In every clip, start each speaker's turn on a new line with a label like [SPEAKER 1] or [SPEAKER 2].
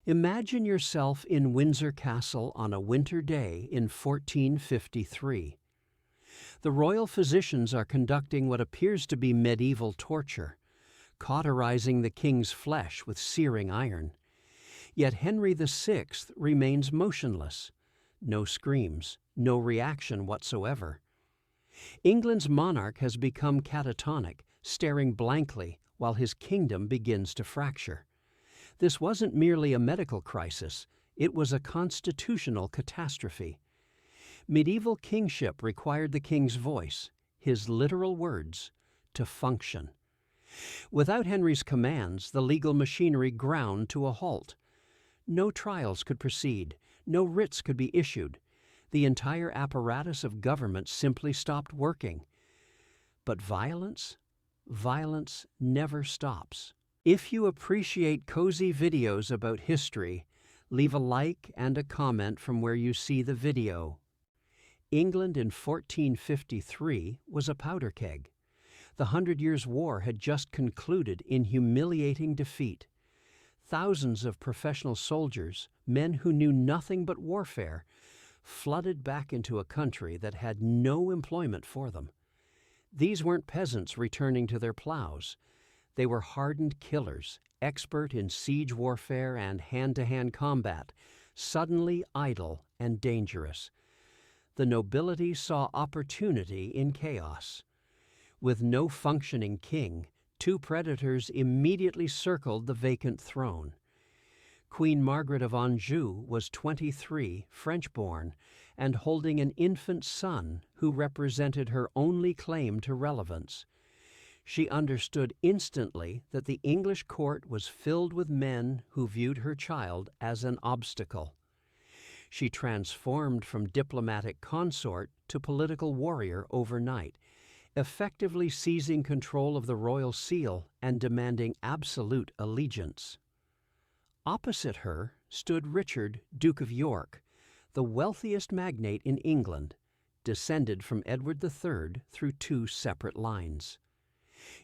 [SPEAKER 1] Imagine yourself in Windsor Castle on a winter day in 1453. The royal physicians are conducting what appears to be medieval torture, cauterizing the king's flesh with searing iron. Yet Henry VI remains motionless. No screams, no reaction whatsoever. England's monarch has become catatonic, staring blankly while his kingdom begins to fracture. This wasn't merely a medical crisis, it was a constitutional catastrophe. Medieval kingship required the king's voice, his literal words, to function. Without Henry's commands, the legal machinery ground to a halt. No trials could proceed, no writs could be issued. The entire apparatus of government simply stopped working. But violence never stops. If you appreciate cozy videos about history, leave a like and a comment from where you see the video. England in 1453 was a powder keg. The 100 Years' War had just concluded in humiliating defeat. Thousands of professional soldiers, men who knew nothing but warfare, flooded back into a country that had no employment for them. These weren't peasants returning to their plows. They were hardened killers, expert in siege warfare and hand-to-hand combat, suddenly idle and dangerous. The nobility saw opportunity in chaos. With no functioning king, two predators immediately circled the vacant throne. Queen Margaret of Anjou was 23, French-born, and holding an infant son who represented her only claim to relevance. She understood instantly that the English court was filled with men who viewed her child as an obstacle. She transformed from diplomatic consort to political warrior overnight, effectively seizing control of the royal seal and demanding absolute allegiance. Opposite her stood Richard, Duke of York, the wealthiest magnate in England, descended from Edward III through two separate lines.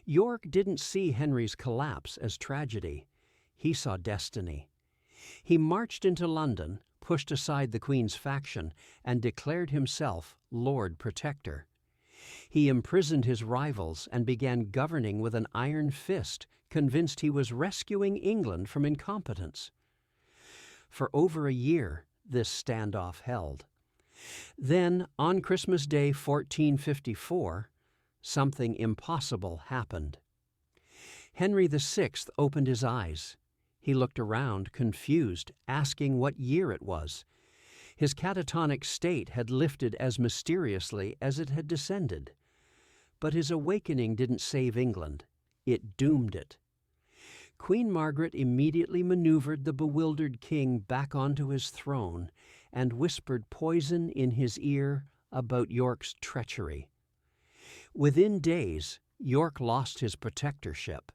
[SPEAKER 1] York didn't see Henry's collapse as tragedy. He saw destiny. He marched into London, pushed aside the Queen's faction, and declared himself Lord Protector. He imprisoned his rivals and began governing with an iron fist, convinced he was rescuing England from incompetence. For over a year, this standoff held. Then, on Christmas Day 1454, something impossible happened. Henry VI opened his eyes. He looked around, confused, asking what year it was. His catatonic state had lifted as mysteriously as it had descended. But his awakening didn't save England. It doomed it. Queen Margaret immediately maneuvered the bewildered king back onto his throne and whispered poison in his ear about York's treachery. Within days, York lost his protectorship.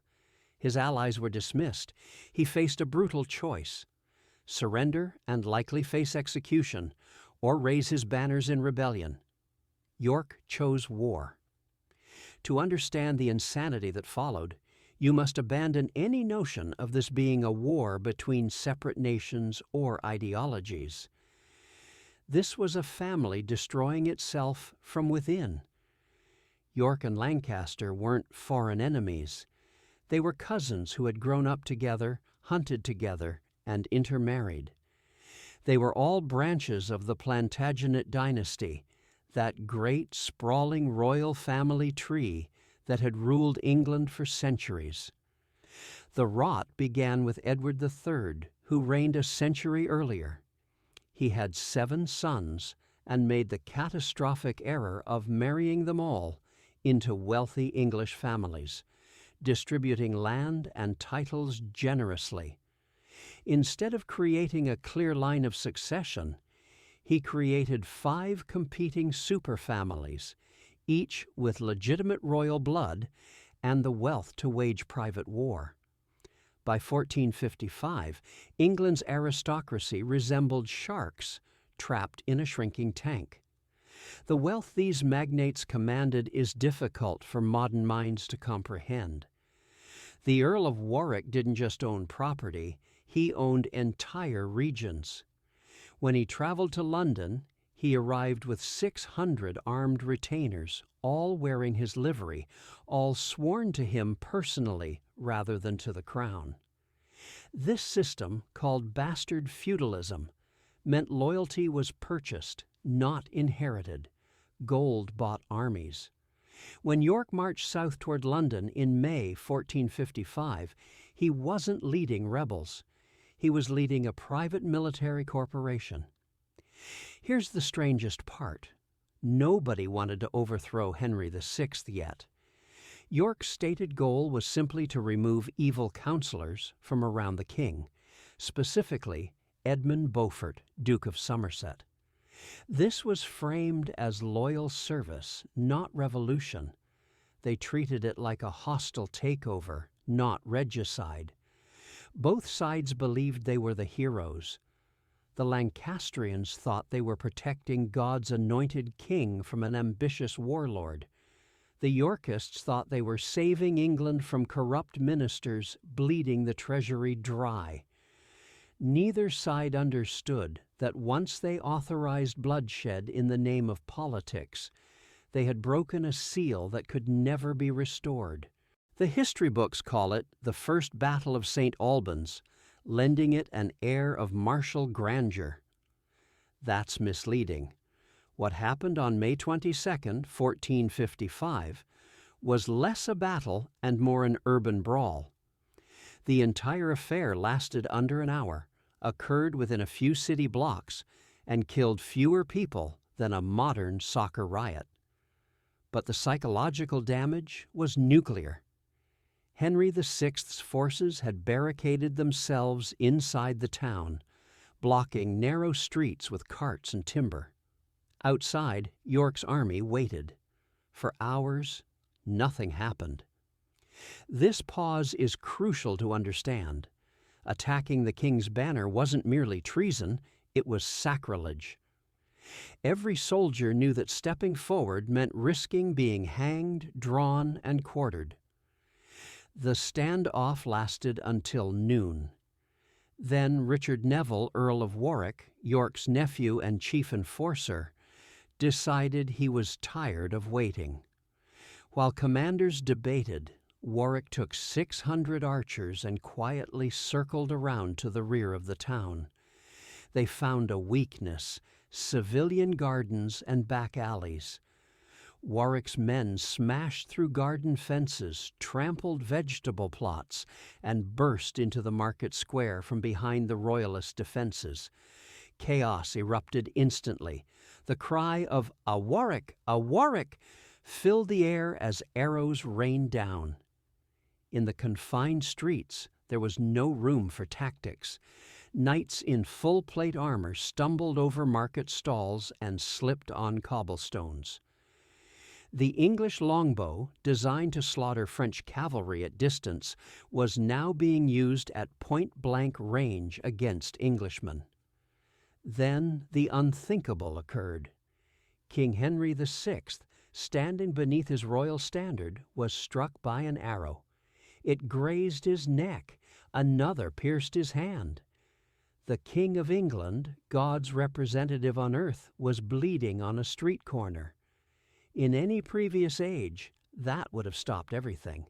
[SPEAKER 1] His allies were dismissed. He faced a brutal choice: surrender and likely face execution, or raise his banners in rebellion. York chose war. To understand the insanity that followed, you must abandon any notion of this being a war between separate nations or ideologies. This was a family destroying itself from within. York and Lancaster weren't foreign enemies. They were cousins who had grown up together, hunted together, and intermarried. They were all branches of the Plantagenet dynasty, that great, sprawling royal family tree that had ruled England for centuries. The rot began with Edward III, who reigned a century earlier. He had 7 sons and made the catastrophic error of marrying them all into wealthy English families, distributing land and titles generously. Instead of creating a clear line of succession, he created 5 competing superfamilies, each with legitimate royal blood and the wealth to wage private war. By 1455, England's aristocracy resembled sharks trapped in a shrinking tank. The wealth these magnates commanded is difficult for modern minds to comprehend. The Earl of Warwick didn't just own property, he owned entire regions. When he traveled to London, he arrived with 600 armed retainers, all wearing his livery, all sworn to him personally rather than to the crown. This system, called bastard feudalism, meant loyalty was purchased, not inherited. Gold bought armies. When York marched south toward London in May 1455, he wasn't leading rebels. He was leading a private military corporation. Here's the strangest part. Nobody wanted to overthrow Henry VI yet. York's stated goal was simply to remove evil counselors from around the king, specifically Edmund Beaufort, Duke of Somerset. This was framed as loyal service, not revolution. They treated it like a hostile takeover, not regicide. Both sides believed they were the heroes. The Lancastrians thought they were protecting God's anointed king from an ambitious warlord. The Yorkists thought they were saving England from corrupt ministers bleeding the treasury dry. Neither side understood that once they authorized bloodshed in the name of politics, they had broken a seal that could never be restored. The history books call it the First Battle of St. Albans, lending it an air of martial grandeur. That's misleading. What happened on May 22, 1455, was less a battle and more an urban brawl. The entire affair lasted under an hour, occurred within a few city blocks, and killed fewer people than a modern soccer riot. But the psychological damage was nuclear. Henry VI's forces had barricaded themselves inside the town, blocking narrow streets with carts and timber. Outside, York's army waited. For hours, nothing happened. This pause is crucial to understand. Attacking the king's banner wasn't merely treason, it was sacrilege. Every soldier knew that stepping forward meant risking being hanged, drawn, and quartered. The standoff lasted until noon. Then Richard Neville, Earl of Warwick, York's nephew and chief enforcer, decided he was tired of waiting. While commanders debated, Warwick took 600 archers and quietly circled around to the rear of the town. They found a weakness: civilian gardens and back alleys. Warwick's men smashed through garden fences, trampled vegetable plots, and burst into the market square from behind the royalist defenses. Chaos erupted instantly. The cry of "A Warwick! A Warwick!" filled the air as arrows rained down. In the confined streets, there was no room for tactics. Knights in full plate armor stumbled over market stalls and slipped on cobblestones. The English longbow, designed to slaughter French cavalry at distance, was now being used at point-blank range against Englishmen. Then the unthinkable occurred. King Henry VI, standing beneath his royal standard, was struck by an arrow. It grazed his neck. Another pierced his hand. The King of England, God's representative on earth, was bleeding on a street corner. In any previous age, that would have stopped everything.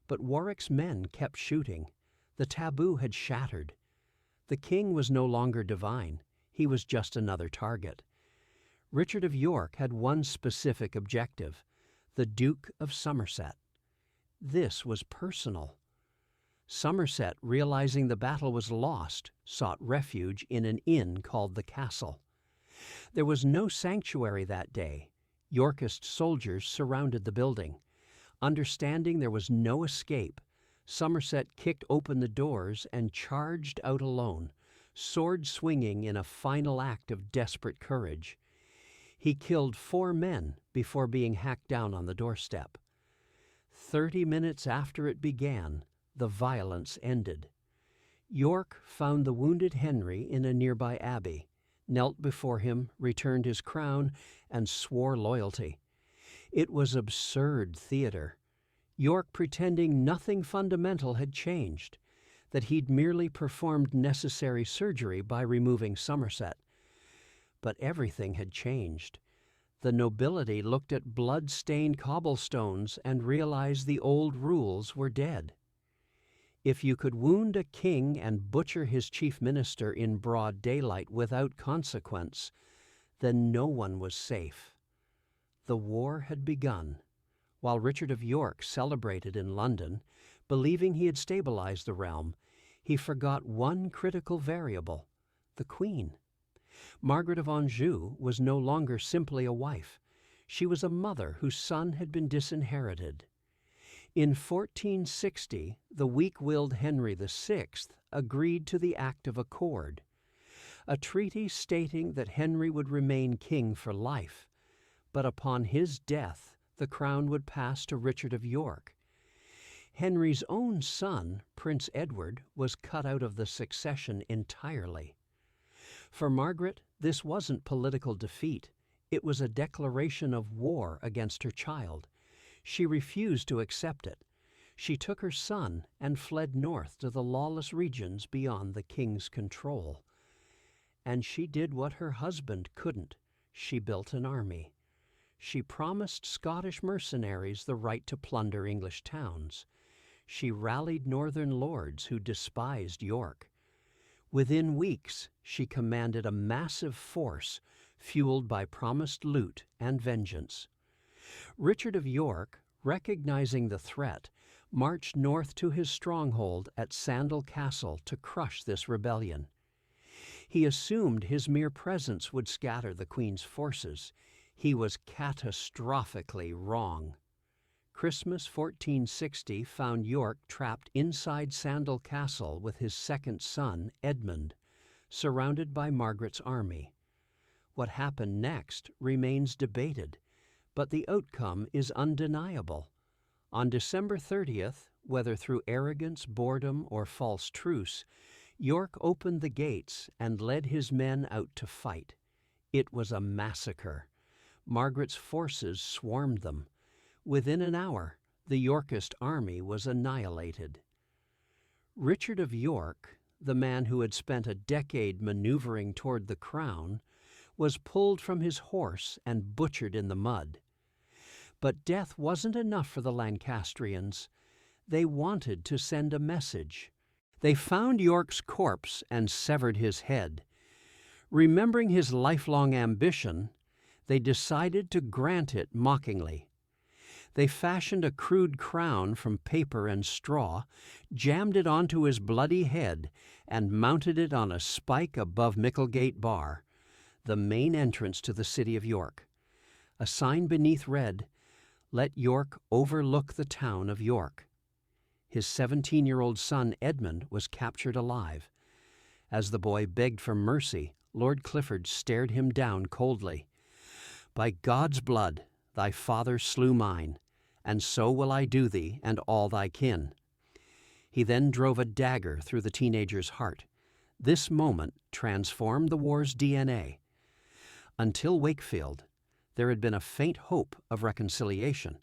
[SPEAKER 1] But Warwick's men kept shooting. The taboo had shattered. The king was no longer divine. He was just another target. Richard of York had one specific objective: the Duke of Somerset. This was personal. Somerset, realizing the battle was lost, sought refuge in an inn called the Castle. There was no sanctuary that day. Yorkist soldiers surrounded the building. Understanding there was no escape, Somerset kicked open the doors and charged out alone, sword swinging in a final act of desperate courage. He killed 4 men before being hacked down on the doorstep. 30 minutes after it began, the violence ended. York found the wounded Henry in a nearby abbey, knelt before him, returned his crown, and swore loyalty. It was absurd theater. York pretending nothing fundamental had changed. that he'd merely performed necessary surgery by removing Somerset. But everything had changed. The nobility looked at blood-stained cobblestones and realized the old rules were dead. If you could wound a king and butcher his chief minister in broad daylight without consequence, then no one was safe. The war had begun. While Richard of York celebrated in London, believing he had stabilized the realm, he forgot one critical variable: the Queen. Margaret of Anjou was no longer simply a wife. She was a mother whose son had been disinherited. In 1460, the weak-willed Henry VI agreed to the Act of Accord, a treaty stating that Henry would remain king for life, but upon his death the crown would pass to Richard of York. Henry's own son, Prince Edward, was cut out of the succession entirely. For Margaret, this wasn't political defeat. It was a declaration of war against her child. She refused to accept it. She took her son and fled north to the lawless regions beyond the king's control. And she did what her husband couldn't. She built an army. She promised Scottish mercenaries the right to plunder English towns. She rallied northern lords who despised York. Within weeks, she commanded a massive force fueled by promised loot and vengeance. Richard of York, recognizing the threat, marched north to his stronghold at Sandal Castle to crush this rebellion. He assumed his mere presence would scatter the Queen's forces. He was catastrophically wrong. Christmas 1460 found York trapped inside Sandal Castle with his second son, Edmund, surrounded by Margaret's army. What happened next remains debated, but the outcome is undeniable. On December 30th, whether through arrogance, boredom, or false truce, York opened the gates and led his men out to fight. It was a massacre. Margaret's forces swarmed them. Within an hour, the Yorkist army was annihilated. Richard of York, the man who had spent a decade maneuvering toward the crown, was pulled from his horse and butchered in the mud. But death wasn't enough for the Lancastrians. They wanted to send a message. They found York's corpse and severed his head. Remembering his lifelong ambition, they decided to grant it mockingly. They fashioned a crude crown from paper and straw, jammed it onto his bloody head, and mounted it on a spike above Micklegate Bar, the main entrance to the city of York. A sign beneath read, "Let York overlook the town of York." His 17-year-old son Edmund was captured alive. As the boy begged for mercy, Lord Clifford stared him down coldly. "By God's blood, thy father slew mine, and so will I do thee and all thy kin." He then drove a dagger through the teenager's heart. This moment transformed the war's DNA. Until Wakefield, there had been a faint hope of reconciliation,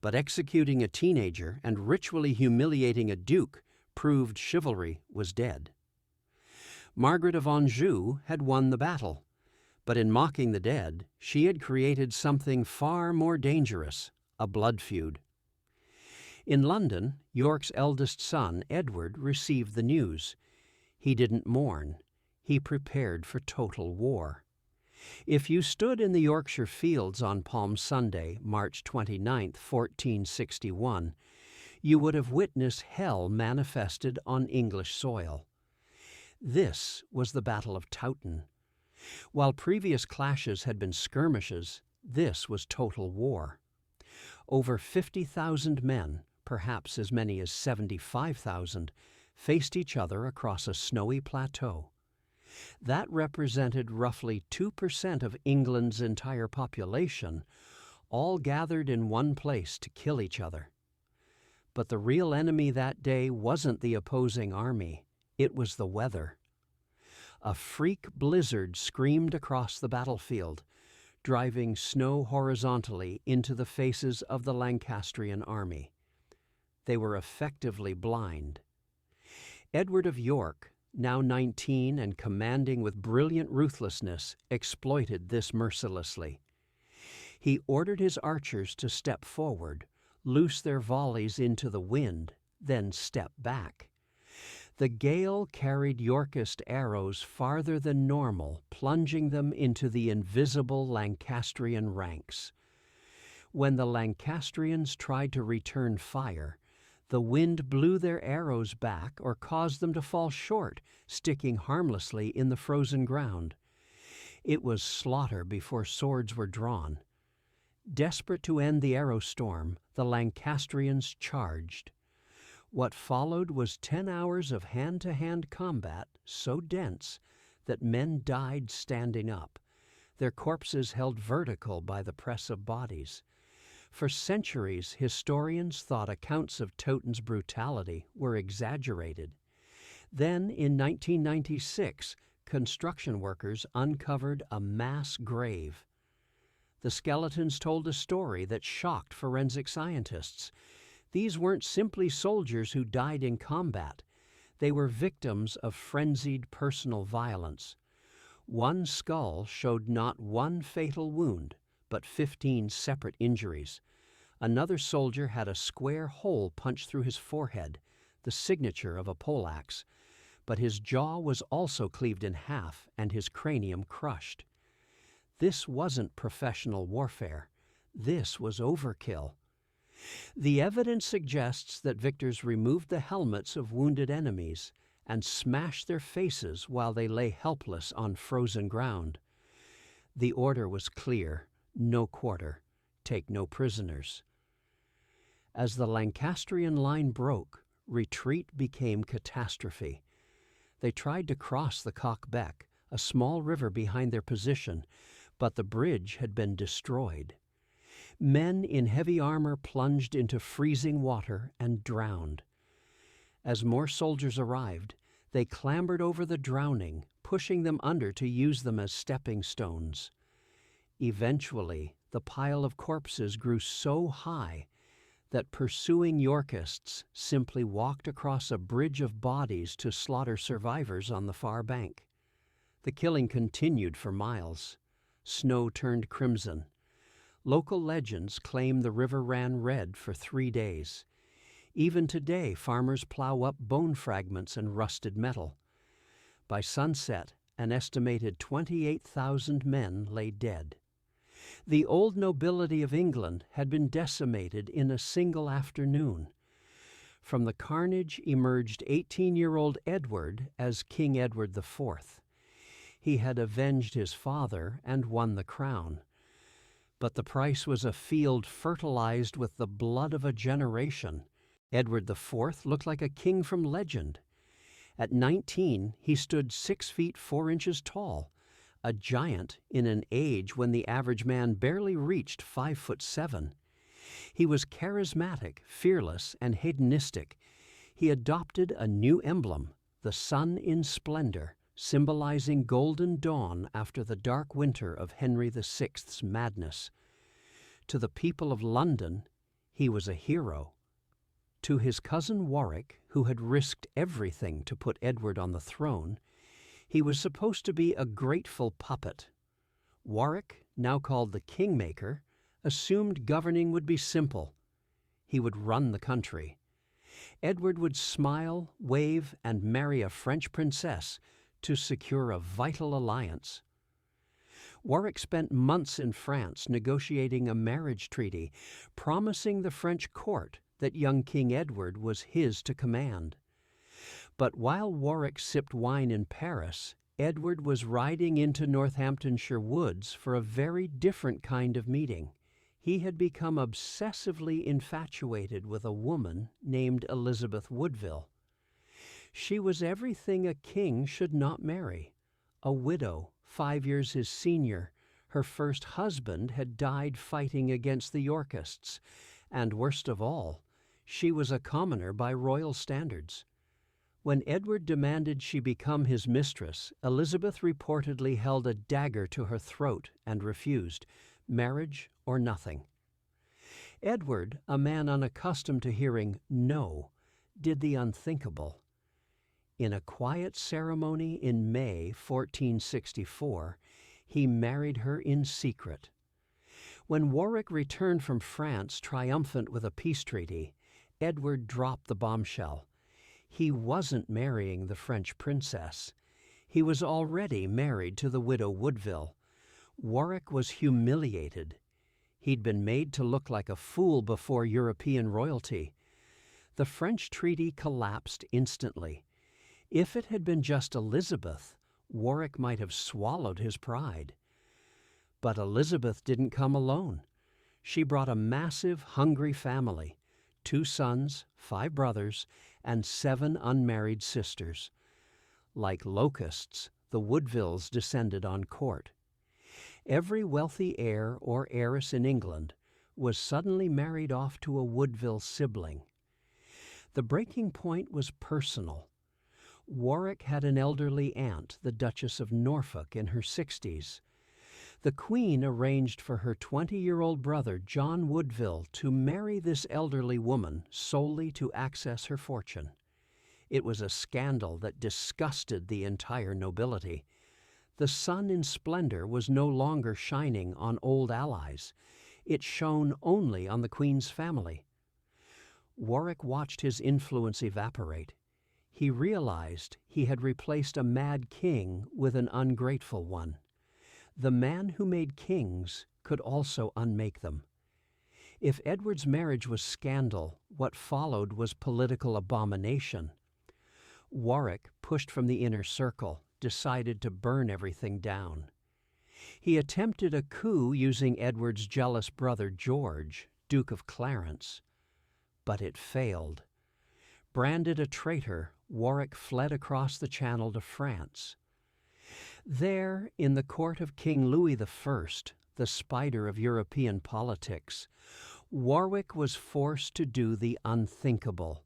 [SPEAKER 1] but executing a teenager and ritually humiliating a duke proved chivalry was dead. Margaret of Anjou had won the battle, but in mocking the dead, she had created something far more dangerous, a blood feud. In London, York's eldest son, Edward, received the news. He didn't mourn. He prepared for total war. If you stood in the Yorkshire fields on Palm Sunday, March 29, 1461, you would have witnessed hell manifested on English soil. This was the Battle of Towton. While previous clashes had been skirmishes, this was total war. Over 50,000 men, perhaps as many as 75,000, faced each other across a snowy plateau. That represented roughly 2% of England's entire population, all gathered in one place to kill each other. But the real enemy that day wasn't the opposing army, it was the weather. A freak blizzard screamed across the battlefield, driving snow horizontally into the faces of the Lancastrian army. They were effectively blind. Edward of York, now 19 and commanding with brilliant ruthlessness, exploited this mercilessly. He ordered his archers to step forward, loose their volleys into the wind, then step back. The gale carried Yorkist arrows farther than normal, plunging them into the invisible Lancastrian ranks. When the Lancastrians tried to return fire, the wind blew their arrows back or caused them to fall short, sticking harmlessly in the frozen ground. It was slaughter before swords were drawn. Desperate to end the arrow storm, the Lancastrians charged. What followed was 10 hours of hand-to-hand combat so dense that men died standing up, their corpses held vertical by the press of bodies. For centuries, historians thought accounts of Teuton's brutality were exaggerated. Then, in 1996, construction workers uncovered a mass grave. The skeletons told a story that shocked forensic scientists. These weren't simply soldiers who died in combat. They were victims of frenzied personal violence. One skull showed not one fatal wound, but 15 separate injuries. Another soldier had a square hole punched through his forehead, the signature of a poleaxe, but his jaw was also cleaved in half and his cranium crushed. This wasn't professional warfare. This was overkill. The evidence suggests that victors removed the helmets of wounded enemies and smashed their faces while they lay helpless on frozen ground. The order was clear: no quarter, take no prisoners. As the Lancastrian line broke, retreat became catastrophe. They tried to cross the Cock Beck, a small river behind their position, but the bridge had been destroyed. Men in heavy armor plunged into freezing water and drowned. As more soldiers arrived, they clambered over the drowning, pushing them under to use them as stepping stones. Eventually, the pile of corpses grew so high that pursuing Yorkists simply walked across a bridge of bodies to slaughter survivors on the far bank. The killing continued for miles. Snow turned crimson. Local legends claim the river ran red for 3 days. Even today, farmers plow up bone fragments and rusted metal. By sunset, an estimated 28,000 men lay dead. The old nobility of England had been decimated in a single afternoon. From the carnage emerged 18-year-old Edward as King Edward IV. He had avenged his father and won the crown. But the price was a field fertilized with the blood of a generation. Edward IV looked like a king from legend. At 19, he stood 6 feet 4 inches tall, a giant in an age when the average man barely reached 5'7". He was charismatic, fearless, and hedonistic. He adopted a new emblem, the sun in splendor, symbolizing golden dawn after the dark winter of Henry VI's madness. To the people of London, he was a hero. To his cousin Warwick, who had risked everything to put Edward on the throne, he was supposed to be a grateful puppet. Warwick, now called the Kingmaker, assumed governing would be simple. He would run the country. Edward would smile, wave, and marry a French princess to secure a vital alliance. Warwick spent months in France negotiating a marriage treaty, promising the French court that young King Edward was his to command. But while Warwick sipped wine in Paris, Edward was riding into Northamptonshire woods for a very different kind of meeting. He had become obsessively infatuated with a woman named Elizabeth Woodville. She was everything a king should not marry. A widow, 5 years his senior, her first husband had died fighting against the Yorkists, and worst of all, she was a commoner by royal standards. When Edward demanded she become his mistress, Elizabeth reportedly held a dagger to her throat and refused, marriage or nothing. Edward, a man unaccustomed to hearing no, did the unthinkable. In a quiet ceremony in May 1464, he married her in secret. When Warwick returned from France triumphant with a peace treaty, Edward dropped the bombshell. He wasn't marrying the French princess. He was already married to the widow Woodville. Warwick was humiliated. He'd been made to look like a fool before European royalty. The French treaty collapsed instantly. If it had been just Elizabeth, Warwick might have swallowed his pride. But Elizabeth didn't come alone. She brought a massive, hungry family, 2 sons, 5 brothers, and 7 unmarried sisters. Like locusts, the Woodvilles descended on court. Every wealthy heir or heiress in England was suddenly married off to a Woodville sibling. The breaking point was personal. Warwick had an elderly aunt, the Duchess of Norfolk, in her 60s. The Queen arranged for her 20-year-old brother, John Woodville, to marry this elderly woman solely to access her fortune. It was a scandal that disgusted the entire nobility. The sun in splendor was no longer shining on old allies. It shone only on the Queen's family. Warwick watched his influence evaporate. He realized he had replaced a mad king with an ungrateful one. The man who made kings could also unmake them. If Edward's marriage was scandal, what followed was political abomination. Warwick, pushed from the inner circle, decided to burn everything down. He attempted a coup using Edward's jealous brother George, Duke of Clarence, but it failed. Branded a traitor, Warwick fled across the Channel to France. There, in the court of King Louis I, the spider of European politics, Warwick was forced to do the unthinkable.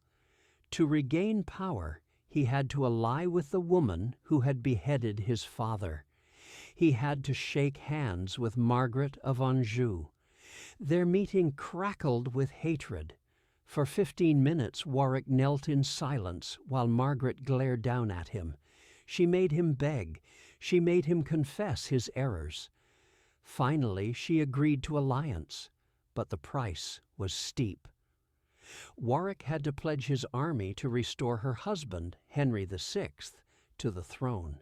[SPEAKER 1] To regain power, he had to ally with the woman who had beheaded his father. He had to shake hands with Margaret of Anjou. Their meeting crackled with hatred. For 15 minutes Warwick knelt in silence while Margaret glared down at him. She made him beg. She made him confess his errors. Finally, she agreed to alliance, but the price was steep. Warwick had to pledge his army to restore her husband, Henry VI, to the throne.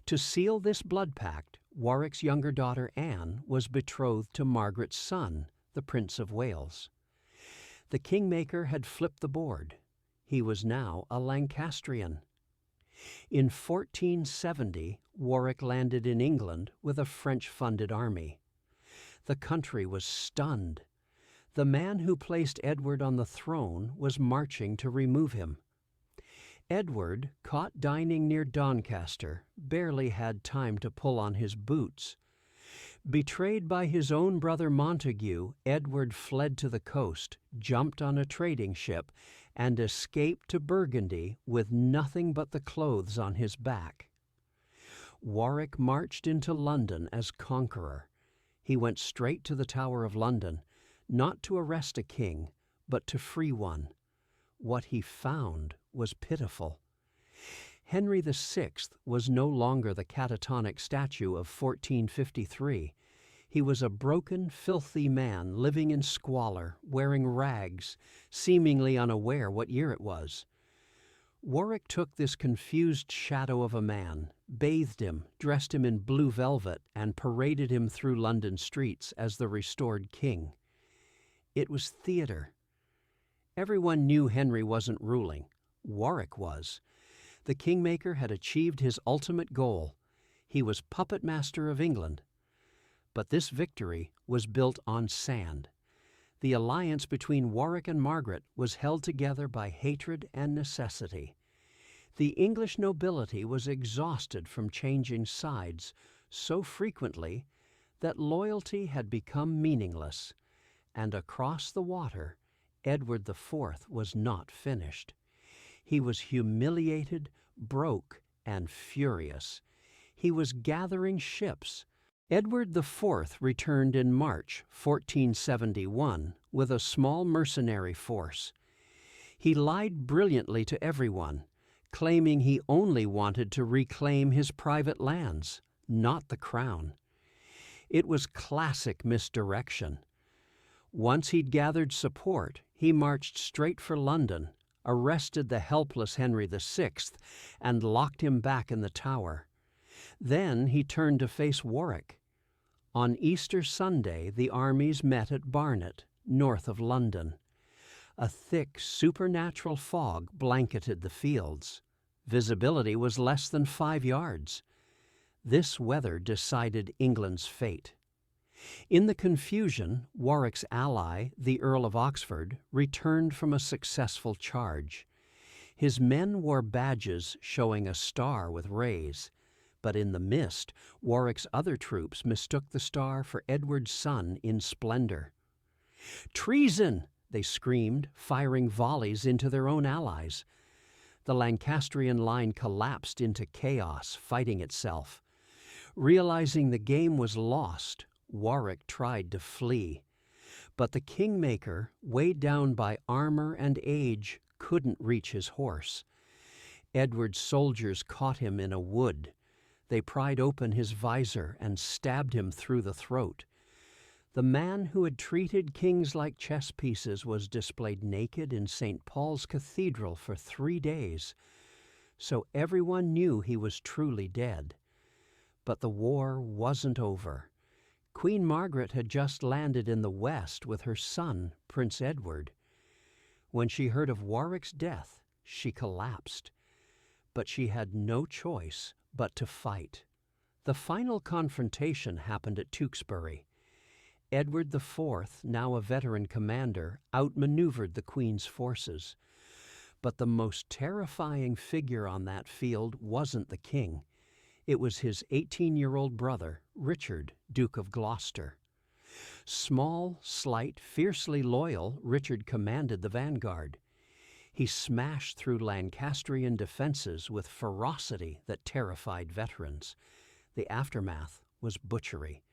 [SPEAKER 1] To seal this blood pact, Warwick's younger daughter Anne was betrothed to Margaret's son, the Prince of Wales. The kingmaker had flipped the board. He was now a Lancastrian. In 1470, Warwick landed in England with a French-funded army. The country was stunned. The man who placed Edward on the throne was marching to remove him. Edward, caught dining near Doncaster, barely had time to pull on his boots. Betrayed by his own brother Montague, Edward fled to the coast, jumped on a trading ship, and escaped to Burgundy with nothing but the clothes on his back. Warwick marched into London as conqueror. He went straight to the Tower of London, not to arrest a king, but to free one. What he found was pitiful. Henry VI was no longer the catatonic statue of 1453. He was a broken, filthy man living in squalor, wearing rags, seemingly unaware what year it was. Warwick took this confused shadow of a man, bathed him, dressed him in blue velvet, and paraded him through London streets as the restored king. It was theater. Everyone knew Henry wasn't ruling. Warwick was. The kingmaker had achieved his ultimate goal. He was puppet master of England. But this victory was built on sand. The alliance between Warwick and Margaret was held together by hatred and necessity. The English nobility was exhausted from changing sides so frequently that loyalty had become meaningless. And across the water, Edward IV was not finished. He was humiliated, broke, and furious. He was gathering ships. Edward IV returned in March 1471 with a small mercenary force. He lied brilliantly to everyone, claiming he only wanted to reclaim his private lands, not the crown. It was classic misdirection. Once he'd gathered support, he marched straight for London, arrested the helpless Henry VI, and locked him back in the Tower. Then he turned to face Warwick. On Easter Sunday, the armies met at Barnet, north of London. A thick, supernatural fog blanketed the fields. Visibility was less than 5 yards. This weather decided England's fate. In the confusion, Warwick's ally, the Earl of Oxford, returned from a successful charge. His men wore badges showing a star with rays, but in the mist, Warwick's other troops mistook the star for Edward's sun in splendor. "Treason!" they screamed, firing volleys into their own allies. The Lancastrian line collapsed into chaos, fighting itself. Realizing the game was lost, Warwick tried to flee. But the kingmaker, weighed down by armor and age, couldn't reach his horse. Edward's soldiers caught him in a wood. They pried open his visor and stabbed him through the throat. The man who had treated kings like chess pieces was displayed naked in St. Paul's Cathedral for 3 days, so everyone knew he was truly dead. But the war wasn't over. Queen Margaret had just landed in the West with her son, Prince Edward. When she heard of Warwick's death, she collapsed. But she had no choice but to fight. The final confrontation happened at Tewkesbury. Edward IV, now a veteran commander, outmaneuvered the Queen's forces. But the most terrifying figure on that field wasn't the king. It was his 18-year-old brother, Richard, Duke of Gloucester. Small, slight, fiercely loyal, Richard commanded the vanguard. He smashed through Lancastrian defenses with ferocity that terrified veterans. The aftermath was butchery.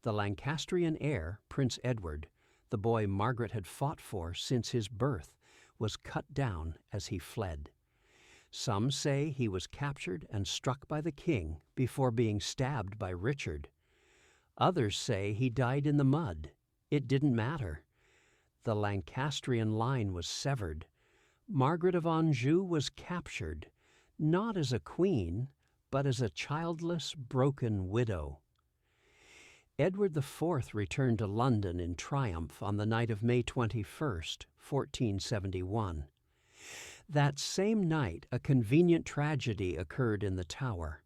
[SPEAKER 1] The Lancastrian heir, Prince Edward, the boy Margaret had fought for since his birth, was cut down as he fled. Some say he was captured and struck by the king before being stabbed by Richard. Others say he died in the mud. It didn't matter. The Lancastrian line was severed. Margaret of Anjou was captured, not as a queen, but as a childless, broken widow. Edward IV returned to London in triumph on the night of May 21st, 1471. That same night, a convenient tragedy occurred in the Tower.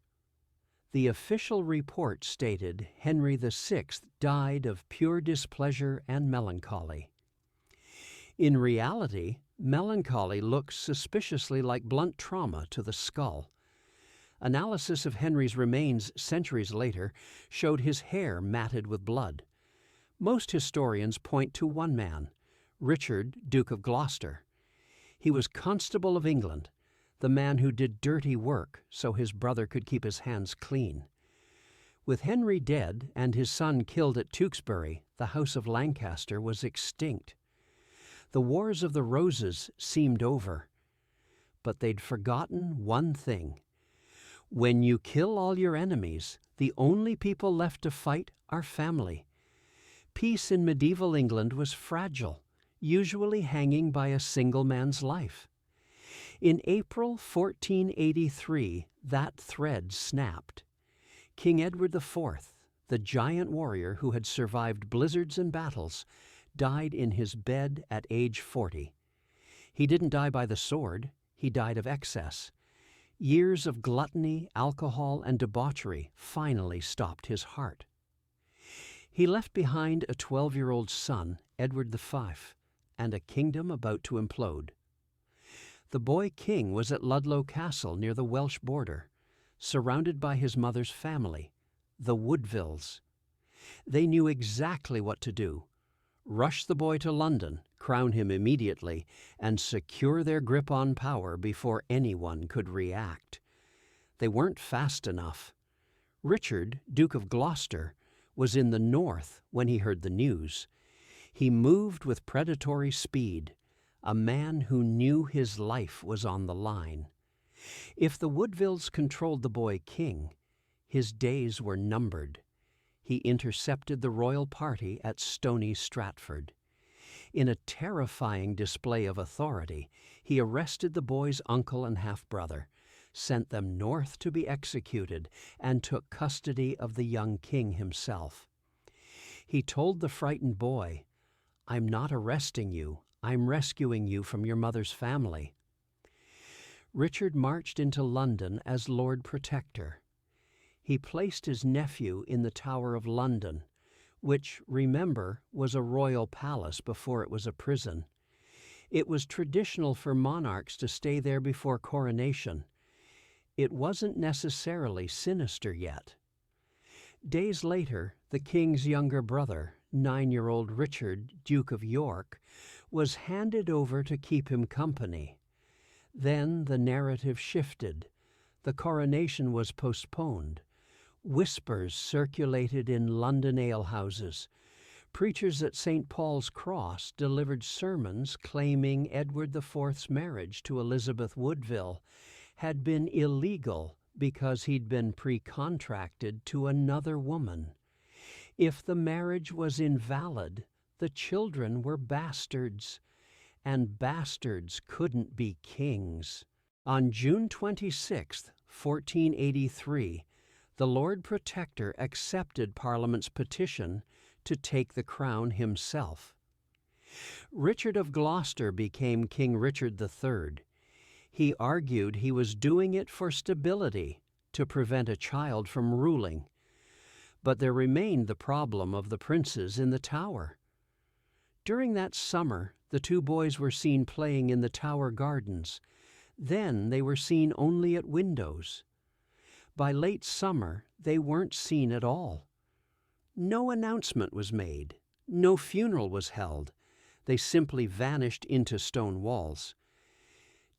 [SPEAKER 1] The official report stated Henry VI died of pure displeasure and melancholy. In reality, melancholy looks suspiciously like blunt trauma to the skull. Analysis of Henry's remains centuries later showed his hair matted with blood. Most historians point to one man, Richard, Duke of Gloucester. He was Constable of England, the man who did dirty work so his brother could keep his hands clean. With Henry dead and his son killed at Tewkesbury, the House of Lancaster was extinct. The Wars of the Roses seemed over. But they'd forgotten one thing. When you kill all your enemies, the only people left to fight are family. Peace in medieval England was fragile, usually hanging by a single man's life. In April 1483, that thread snapped. King Edward IV, the giant warrior who had survived blizzards and battles, died in his bed at age 40. He didn't die by the sword, he died of excess. Years of gluttony, alcohol, and debauchery finally stopped his heart. He left behind a 12-year-old son, Edward V, and a kingdom about to implode. The boy king was at Ludlow Castle near the Welsh border, surrounded by his mother's family, the Woodvilles. They knew exactly what to do: rush the boy to London, crown him immediately, and secure their grip on power before anyone could react. They weren't fast enough. Richard, Duke of Gloucester, was in the north when he heard the news. He moved with predatory speed, a man who knew his life was on the line. If the Woodvilles controlled the boy king, his days were numbered. He intercepted the royal party at Stony Stratford. In a terrifying display of authority, he arrested the boy's uncle and half-brother, sent them north to be executed, and took custody of the young king himself. He told the frightened boy, "I'm not arresting you, I'm rescuing you from your mother's family." Richard marched into London as Lord Protector. He placed his nephew in the Tower of London, which, remember, was a royal palace before it was a prison. It was traditional for monarchs to stay there before coronation. It wasn't necessarily sinister yet. Days later, the king's younger brother, 9-year-old Richard, Duke of York, was handed over to keep him company. Then the narrative shifted. The coronation was postponed. Whispers circulated in London alehouses. Preachers at St. Paul's Cross delivered sermons claiming Edward IV's marriage to Elizabeth Woodville had been illegal because he'd been pre-contracted to another woman. If the marriage was invalid, the children were bastards, and bastards couldn't be kings. On June 26, 1483, the Lord Protector accepted Parliament's petition to take the crown himself. Richard of Gloucester became King Richard III. He argued he was doing it for stability, to prevent a child from ruling. But there remained the problem of the princes in the Tower. During that summer, the two boys were seen playing in the Tower gardens. Then they were seen only at windows. By late summer, they weren't seen at all. No announcement was made. No funeral was held. They simply vanished into stone walls.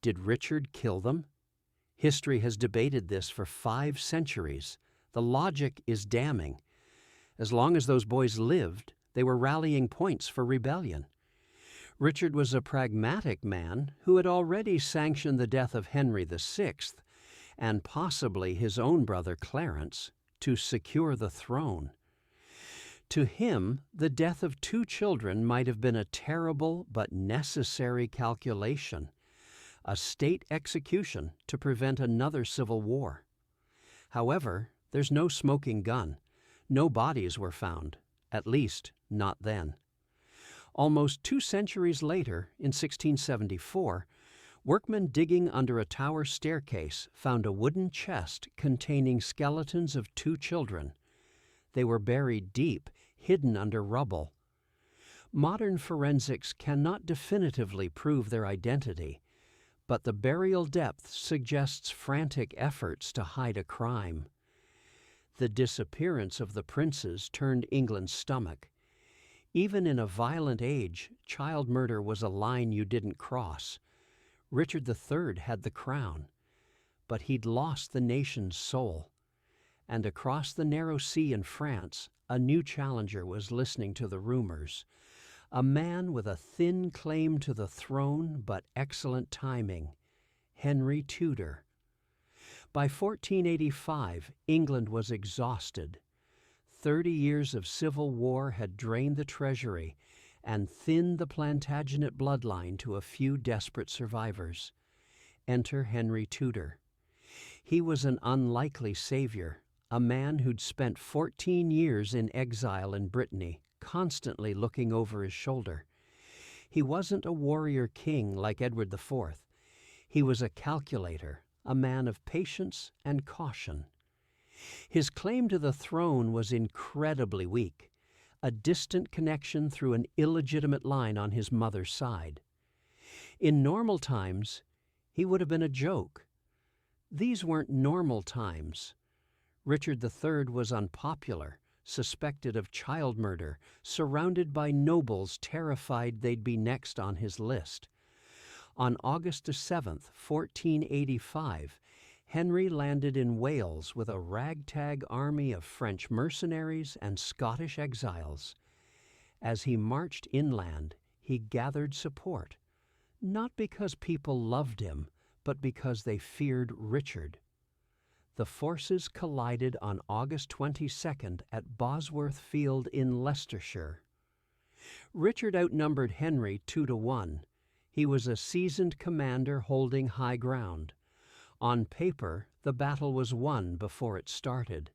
[SPEAKER 1] Did Richard kill them? History has debated this for 5 centuries. The logic is damning. As long as those boys lived, they were rallying points for rebellion. Richard was a pragmatic man who had already sanctioned the death of Henry VI, and possibly his own brother Clarence, to secure the throne. To him, the death of 2 children might have been a terrible but necessary calculation, a state execution to prevent another civil war. However, there's no smoking gun. No bodies were found, at least not then. Almost 2 centuries later, in 1674, workmen digging under a tower staircase found a wooden chest containing skeletons of 2 children. They were buried deep, hidden under rubble. Modern forensics cannot definitively prove their identity, but the burial depth suggests frantic efforts to hide a crime. The disappearance of the princes turned England's stomach. Even in a violent age, child murder was a line you didn't cross. Richard III had the crown, but he'd lost the nation's soul. And across the narrow sea in France, a new challenger was listening to the rumors. A man with a thin claim to the throne but excellent timing, Henry Tudor. By 1485, England was exhausted. 30 years of civil war had drained the treasury and thinned the Plantagenet bloodline to a few desperate survivors. Enter Henry Tudor. He was an unlikely savior, a man who'd spent 14 years in exile in Brittany, constantly looking over his shoulder. He wasn't a warrior king like Edward IV. He was a calculator, a man of patience and caution. His claim to the throne was incredibly weak, a distant connection through an illegitimate line on his mother's side. In normal times, he would have been a joke. These weren't normal times. Richard III was unpopular, suspected of child murder, surrounded by nobles terrified they'd be next on his list. On August 7, 1485, Henry landed in Wales with a ragtag army of French mercenaries and Scottish exiles. As he marched inland, he gathered support, not because people loved him, but because they feared Richard. The forces collided on August 22nd at Bosworth Field in Leicestershire. Richard outnumbered Henry 2-1. He was a seasoned commander holding high ground. On paper, the battle was won before it started.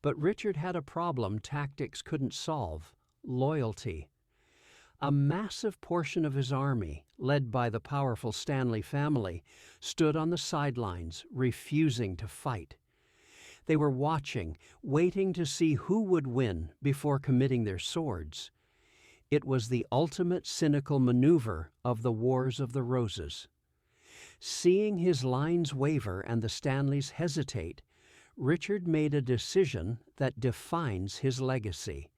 [SPEAKER 1] But Richard had a problem tactics couldn't solve: loyalty. A massive portion of his army, led by the powerful Stanley family, stood on the sidelines, refusing to fight. They were watching, waiting to see who would win before committing their swords. It was the ultimate cynical maneuver of the Wars of the Roses. Seeing his lines waver and the Stanleys hesitate, Richard made a decision that defines his legacy.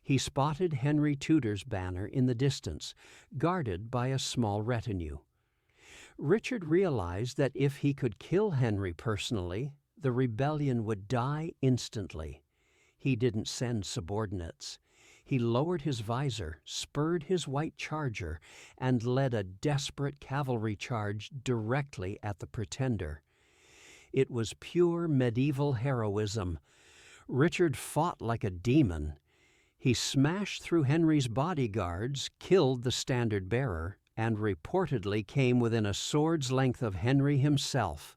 [SPEAKER 1] He spotted Henry Tudor's banner in the distance, guarded by a small retinue. Richard realized that if he could kill Henry personally, the rebellion would die instantly. He didn't send subordinates. He lowered his visor, spurred his white charger, and led a desperate cavalry charge directly at the pretender. It was pure medieval heroism. Richard fought like a demon. He smashed through Henry's bodyguards, killed the standard-bearer, and reportedly came within a sword's length of Henry himself.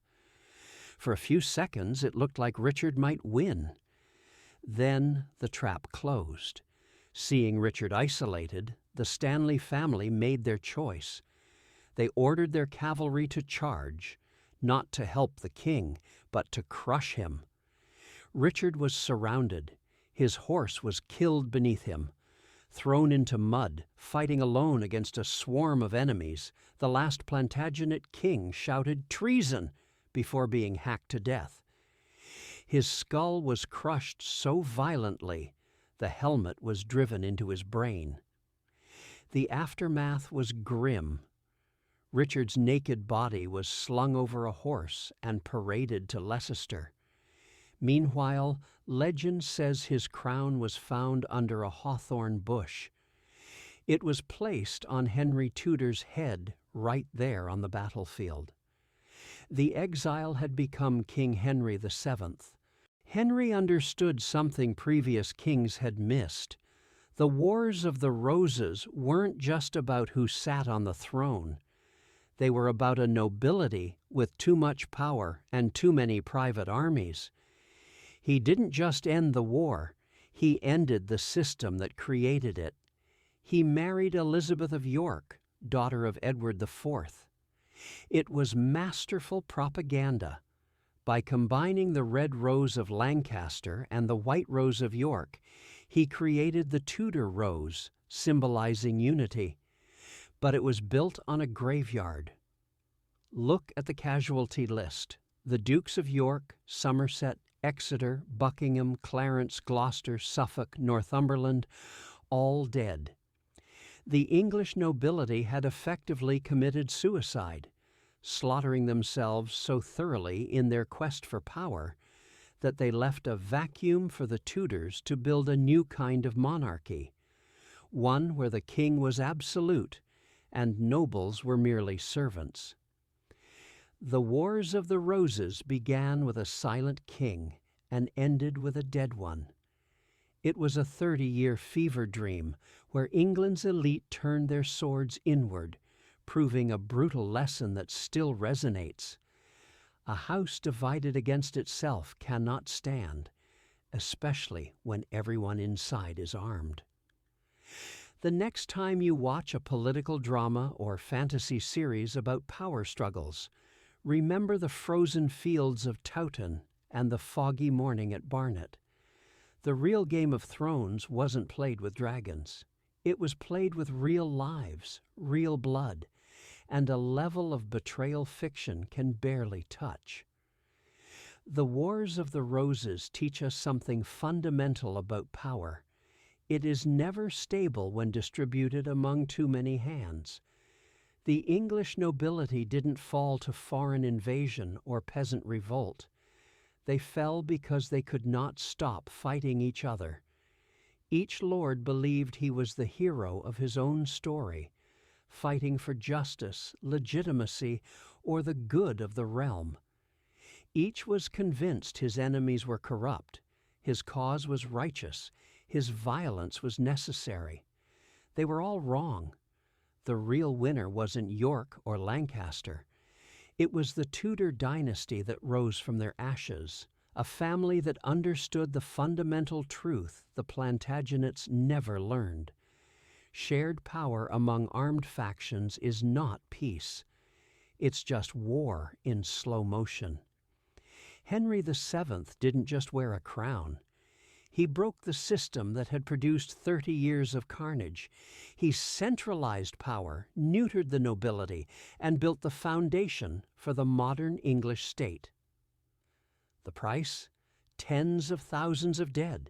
[SPEAKER 1] For a few seconds it looked like Richard might win. Then the trap closed. Seeing Richard isolated, the Stanley family made their choice. They ordered their cavalry to charge, not to help the king, but to crush him. Richard was surrounded. His horse was killed beneath him. Thrown into mud, fighting alone against a swarm of enemies, the last Plantagenet king shouted treason before being hacked to death. His skull was crushed so violently, the helmet was driven into his brain. The aftermath was grim. Richard's naked body was slung over a horse and paraded to Leicester. Meanwhile, legend says his crown was found under a hawthorn bush. It was placed on Henry Tudor's head right there on the battlefield. The exile had become King Henry VII. Henry understood something previous kings had missed. The Wars of the Roses weren't just about who sat on the throne. They were about a nobility with too much power and too many private armies. He didn't just end the war, he ended the system that created it. He married Elizabeth of York, daughter of Edward IV. It was masterful propaganda. By combining the red rose of Lancaster and the white rose of York, he created the Tudor rose, symbolizing unity. But it was built on a graveyard. Look at the casualty list. The Dukes of York, Somerset, Exeter, Buckingham, Clarence, Gloucester, Suffolk, Northumberland, all dead. The English nobility had effectively committed suicide, slaughtering themselves so thoroughly in their quest for power that they left a vacuum for the Tudors to build a new kind of monarchy, one where the king was absolute and nobles were merely servants. The Wars of the Roses began with a silent king and ended with a dead one. It was a 30-year fever dream where England's elite turned their swords inward, proving a brutal lesson that still resonates. A house divided against itself cannot stand, especially when everyone inside is armed. The next time you watch a political drama or fantasy series about power struggles, remember the frozen fields of Towton and the foggy morning at Barnet. The real Game of Thrones wasn't played with dragons. It was played with real lives, real blood, and a level of betrayal fiction can barely touch. The Wars of the Roses teach us something fundamental about power. It is never stable when distributed among too many hands. The English nobility didn't fall to foreign invasion or peasant revolt. They fell because they could not stop fighting each other. Each lord believed he was the hero of his own story, fighting for justice, legitimacy, or the good of the realm. Each was convinced his enemies were corrupt, his cause was righteous, his violence was necessary. They were all wrong. The real winner wasn't York or Lancaster. It was the Tudor dynasty that rose from their ashes, a family that understood the fundamental truth the Plantagenets never learned. Shared power among armed factions is not peace. It's just war in slow motion. Henry VII didn't just wear a crown. He broke the system that had produced 30 years of carnage. He centralized power, neutered the nobility, and built the foundation for the modern English state. The price? Tens of thousands of dead,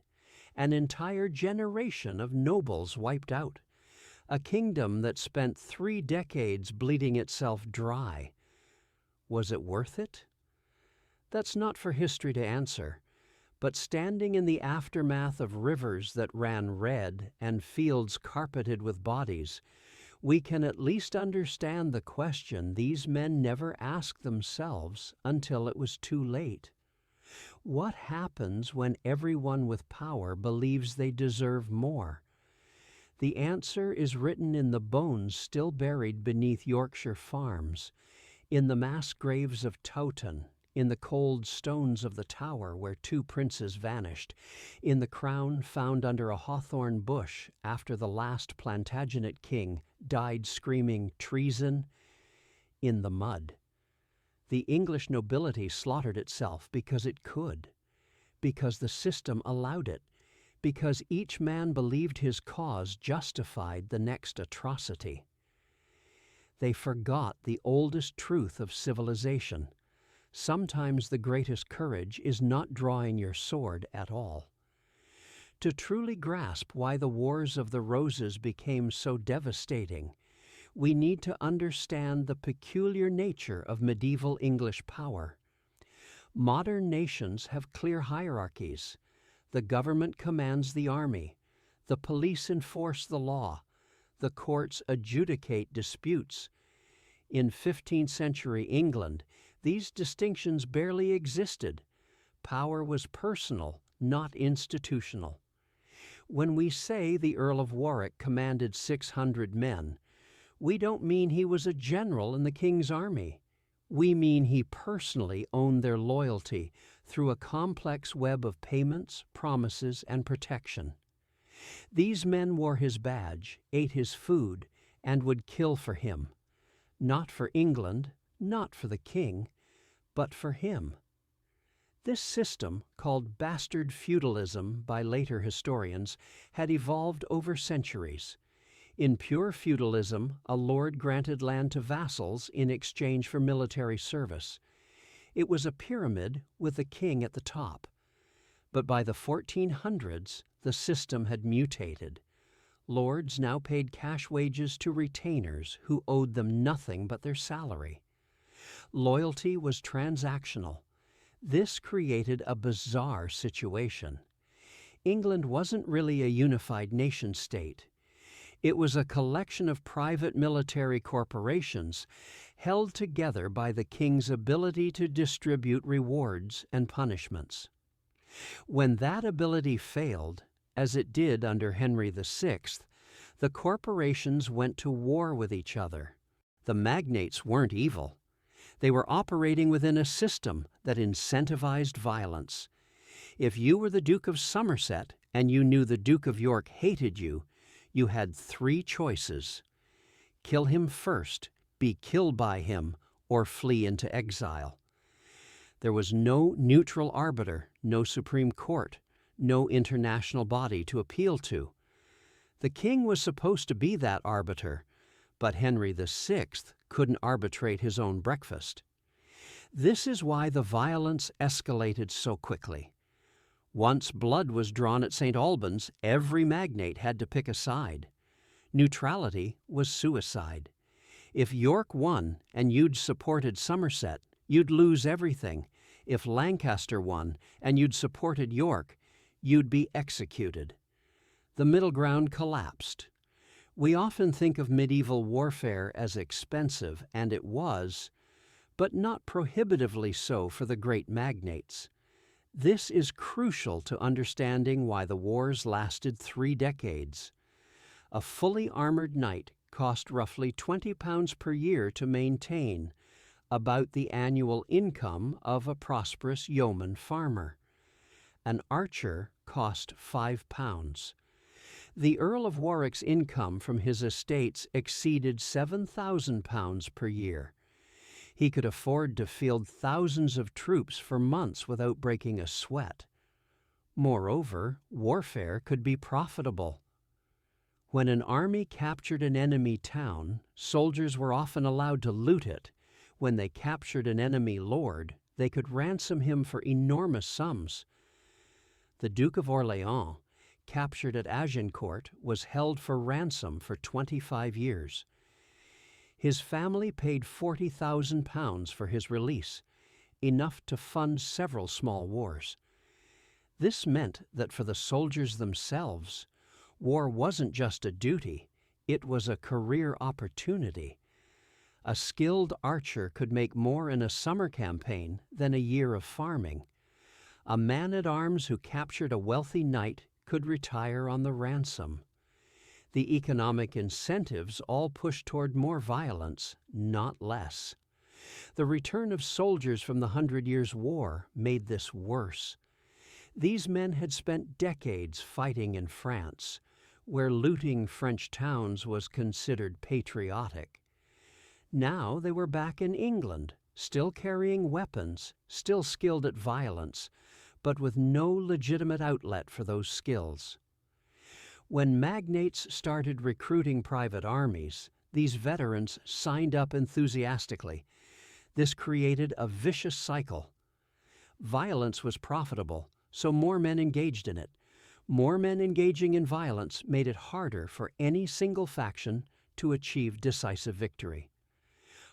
[SPEAKER 1] an entire generation of nobles wiped out, a kingdom that spent 3 decades bleeding itself dry. Was it worth it? That's not for history to answer. But standing in the aftermath of rivers that ran red and fields carpeted with bodies, we can at least understand the question these men never asked themselves until it was too late. What happens when everyone with power believes they deserve more? The answer is written in the bones still buried beneath Yorkshire farms, in the mass graves of Towton, in the cold stones of the Tower where 2 princes vanished, in the crown found under a hawthorn bush after the last Plantagenet king died screaming treason, in the mud. The English nobility slaughtered itself because it could, because the system allowed it, because each man believed his cause justified the next atrocity. They forgot the oldest truth of civilization. Sometimes the greatest courage is not drawing your sword at all. To truly grasp why the Wars of the Roses became so devastating, we need to understand the peculiar nature of medieval English power. Modern nations have clear hierarchies. The government commands the army, the police enforce the law, the courts adjudicate disputes. In 15th century England, these distinctions barely existed. Power was personal, not institutional. When we say the Earl of Warwick commanded 600 men, we don't mean he was a general in the king's army. We mean he personally owned their loyalty through a complex web of payments, promises, and protection. These men wore his badge, ate his food, and would kill for him. Not for England, not for the king, but for him. This system, called bastard feudalism by later historians, had evolved over centuries. In pure feudalism, a lord granted land to vassals in exchange for military service. It was a pyramid with the king at the top. But by the 1400s, the system had mutated. Lords now paid cash wages to retainers who owed them nothing but their salary. Loyalty was transactional. This created a bizarre situation. England wasn't really a unified nation-state. It was a collection of private military corporations held together by the king's ability to distribute rewards and punishments. When that ability failed, as it did under Henry VI, the corporations went to war with each other. The magnates weren't evil. They were operating within a system that incentivized violence. If you were the Duke of Somerset and you knew the Duke of York hated you, you had 3 choices: kill him first, be killed by him, or flee into exile. There was no neutral arbiter, no Supreme Court, no international body to appeal to. The king was supposed to be that arbiter, but Henry VI couldn't arbitrate his own breakfast. This is why the violence escalated so quickly. Once blood was drawn at St. Albans, every magnate had to pick a side. Neutrality was suicide. If York won and you'd supported Somerset, you'd lose everything. If Lancaster won and you'd supported York, you'd be executed. The middle ground collapsed. We often think of medieval warfare as expensive, and it was, but not prohibitively so for the great magnates. This is crucial to understanding why the wars lasted 3 decades. A fully armored knight cost roughly £20 per year to maintain, about the annual income of a prosperous yeoman farmer. An archer cost £5. The Earl of Warwick's income from his estates exceeded £7,000 per year. He could afford to field thousands of troops for months without breaking a sweat. Moreover, warfare could be profitable. When an army captured an enemy town, soldiers were often allowed to loot it. When they captured an enemy lord, they could ransom him for enormous sums. The Duke of Orléans, captured at Agincourt, was held for ransom for 25 years. His family paid £40,000 for his release, enough to fund several small wars. This meant that for the soldiers themselves, war wasn't just a duty, it was a career opportunity. A skilled archer could make more in a summer campaign than a year of farming. A man-at-arms who captured a wealthy knight could retire on the ransom. The economic incentives all pushed toward more violence, not less. The return of soldiers from the 100 Years' War made this worse. These men had spent decades fighting in France, where looting French towns was considered patriotic. Now they were back in England, still carrying weapons, still skilled at violence, but with no legitimate outlet for those skills. When magnates started recruiting private armies, these veterans signed up enthusiastically. This created a vicious cycle. Violence was profitable, so more men engaged in it. More men engaging in violence made it harder for any single faction to achieve decisive victory.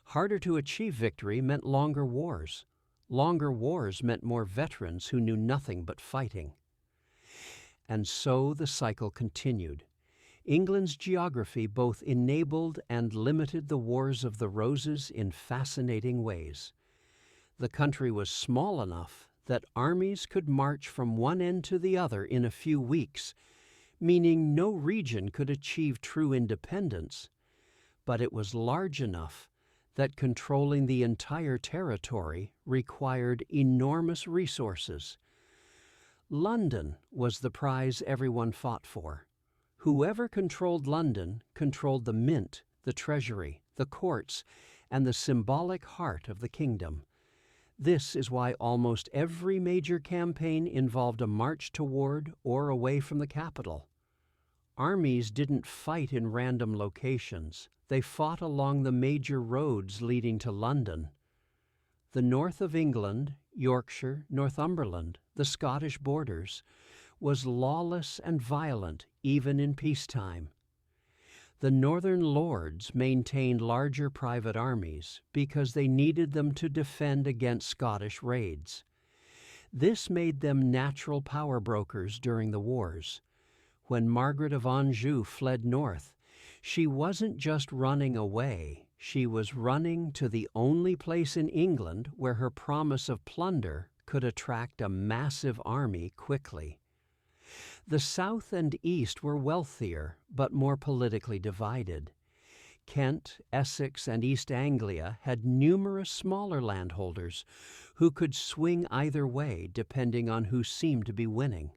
[SPEAKER 1] Harder to achieve victory meant longer wars. Longer wars meant more veterans who knew nothing but fighting. And so the cycle continued. England's geography both enabled and limited the Wars of the Roses in fascinating ways. The country was small enough that armies could march from one end to the other in a few weeks, meaning no region could achieve true independence. But it was large enough that controlling the entire territory required enormous resources. London was the prize everyone fought for. Whoever controlled London controlled the mint, the treasury, the courts, and the symbolic heart of the kingdom. This is why almost every major campaign involved a march toward or away from the capital. Armies didn't fight in random locations. They fought along the major roads leading to London. The north of England, Yorkshire, Northumberland, the Scottish borders, was lawless and violent even in peacetime. The northern lords maintained larger private armies because they needed them to defend against Scottish raids. This made them natural power brokers during the wars. When Margaret of Anjou fled north, she wasn't just running away, she was running to the only place in England where her promise of plunder could attract a massive army quickly. The south and east were wealthier, but more politically divided. Kent, Essex, and East Anglia had numerous smaller landholders who could swing either way depending on who seemed to be winning.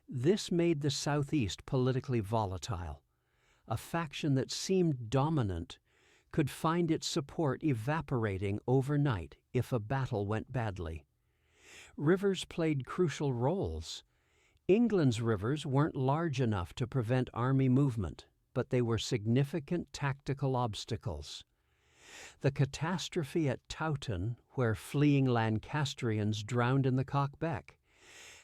[SPEAKER 1] This made the southeast politically volatile. A faction that seemed dominant could find its support evaporating overnight if a battle went badly. Rivers played crucial roles. England's rivers weren't large enough to prevent army movement, but they were significant tactical obstacles. The catastrophe at Towton, where fleeing Lancastrians drowned in the Cockbeck,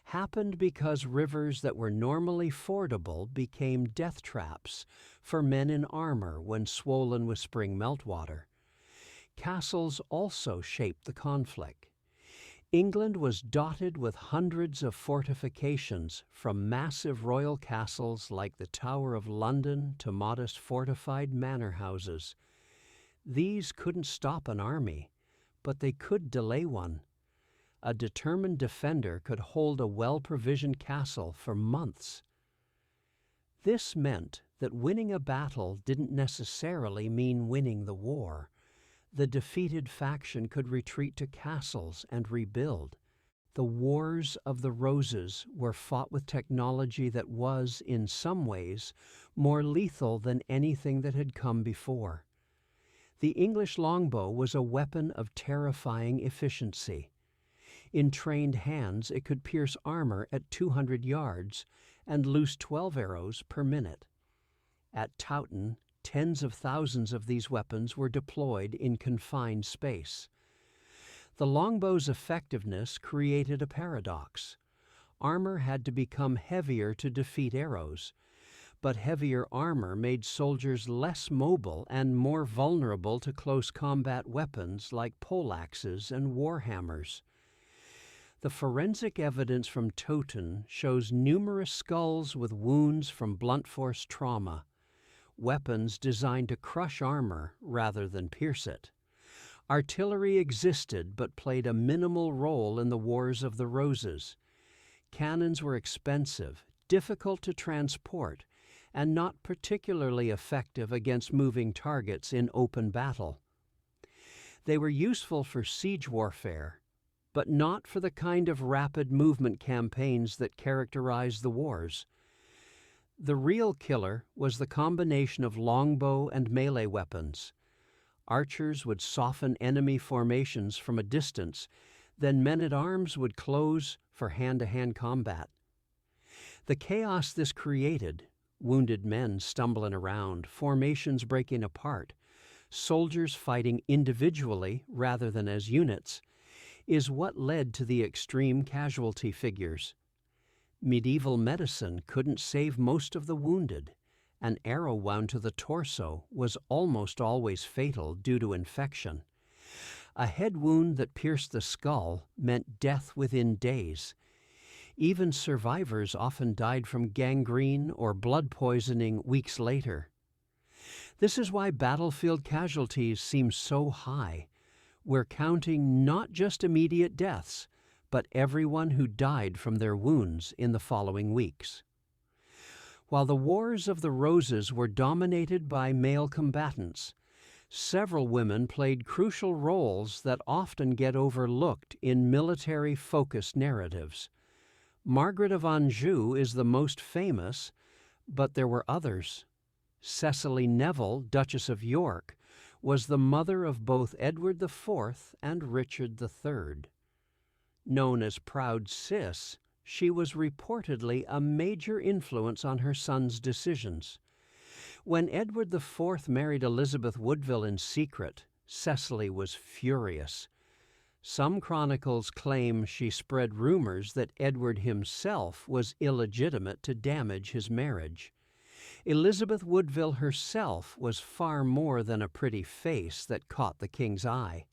[SPEAKER 1] happened because rivers that were normally fordable became death traps for men in armor when swollen with spring meltwater. Castles also shaped the conflict. England was dotted with hundreds of fortifications, from massive royal castles like the Tower of London to modest fortified manor houses. These couldn't stop an army, but they could delay one. A determined defender could hold a well-provisioned castle for months. This meant that winning a battle didn't necessarily mean winning the war. The defeated faction could retreat to castles and rebuild. The Wars of the Roses were fought with technology that was, in some ways, more lethal than anything that had come before. The English longbow was a weapon of terrifying efficiency. In trained hands, it could pierce armor at 200 yards and loose 12 arrows per minute. At Towton, tens of thousands of these weapons were deployed in confined space. The longbow's effectiveness created a paradox. Armor had to become heavier to defeat arrows, but heavier armor made soldiers less mobile and more vulnerable to close combat weapons like poleaxes and warhammers. The forensic evidence from Towton shows numerous skulls with wounds from blunt force trauma, weapons designed to crush armor rather than pierce it. Artillery existed but played a minimal role in the Wars of the Roses. Cannons were expensive, difficult to transport, and not particularly effective against moving targets in open battle. They were useful for siege warfare, but not for the kind of rapid movement campaigns that characterized the wars. The real killer was the combination of longbow and melee weapons. Archers would soften enemy formations from a distance, then men-at-arms would close for hand-to-hand combat. The chaos this created, wounded men stumbling around, formations breaking apart, soldiers fighting individually rather than as units, is what led to the extreme casualty figures. Medieval medicine couldn't save most of the wounded. An arrow wound to the torso was almost always fatal due to infection. A head wound that pierced the skull meant death within days. Even survivors often died from gangrene or blood poisoning weeks later. This is why battlefield casualties seem so high. We're counting not just immediate deaths, but everyone who died from their wounds in the following weeks. While the Wars of the Roses were dominated by male combatants, several women played crucial roles that often get overlooked in military-focused narratives. Margaret of Anjou is the most famous, but there were others. Cecily Neville, Duchess of York, was the mother of both Edward IV and Richard III. Known as Proud Cis, she was reportedly a major influence on her son's decisions. When Edward IV married Elizabeth Woodville in secret, Cecily was furious. Some chronicles claim she spread rumors that Edward himself was illegitimate to damage his marriage. Elizabeth Woodville herself was far more than a pretty face that caught the king's eye.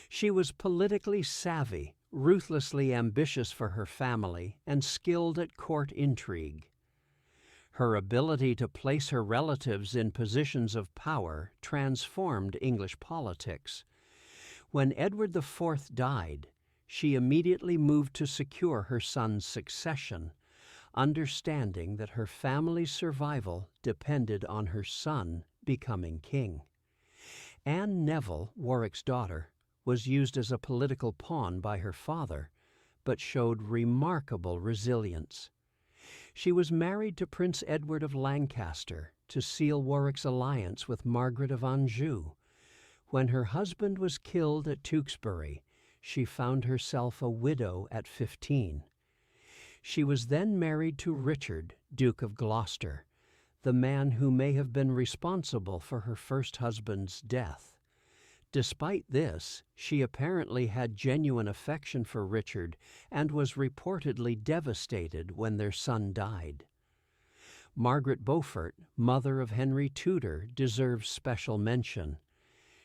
[SPEAKER 1] She was politically savvy, ruthlessly ambitious for her family, and skilled at court intrigue. Her ability to place her relatives in positions of power transformed English politics. When Edward IV died, she immediately moved to secure her son's succession, understanding that her family's survival depended on her son becoming king. Anne Neville, Warwick's daughter, was used as a political pawn by her father, but showed remarkable resilience. She was married to Prince Edward of Lancaster to seal Warwick's alliance with Margaret of Anjou. When her husband was killed at Tewkesbury, she found herself a widow at 15. She was then married to Richard, Duke of Gloucester, the man who may have been responsible for her first husband's death. Despite this, she apparently had genuine affection for Richard and was reportedly devastated when their son died. Margaret Beaufort, mother of Henry Tudor, deserves special mention.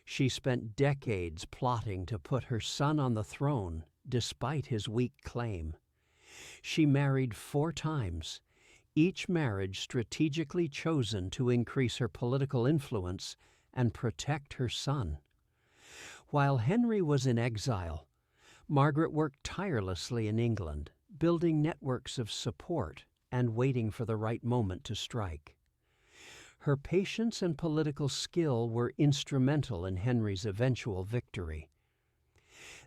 [SPEAKER 1] She spent decades plotting to put her son on the throne, despite his weak claim. She married 4 times, each marriage strategically chosen to increase her political influence and protect her son. While Henry was in exile, Margaret worked tirelessly in England, building networks of support and waiting for the right moment to strike. Her patience and political skill were instrumental in Henry's eventual victory.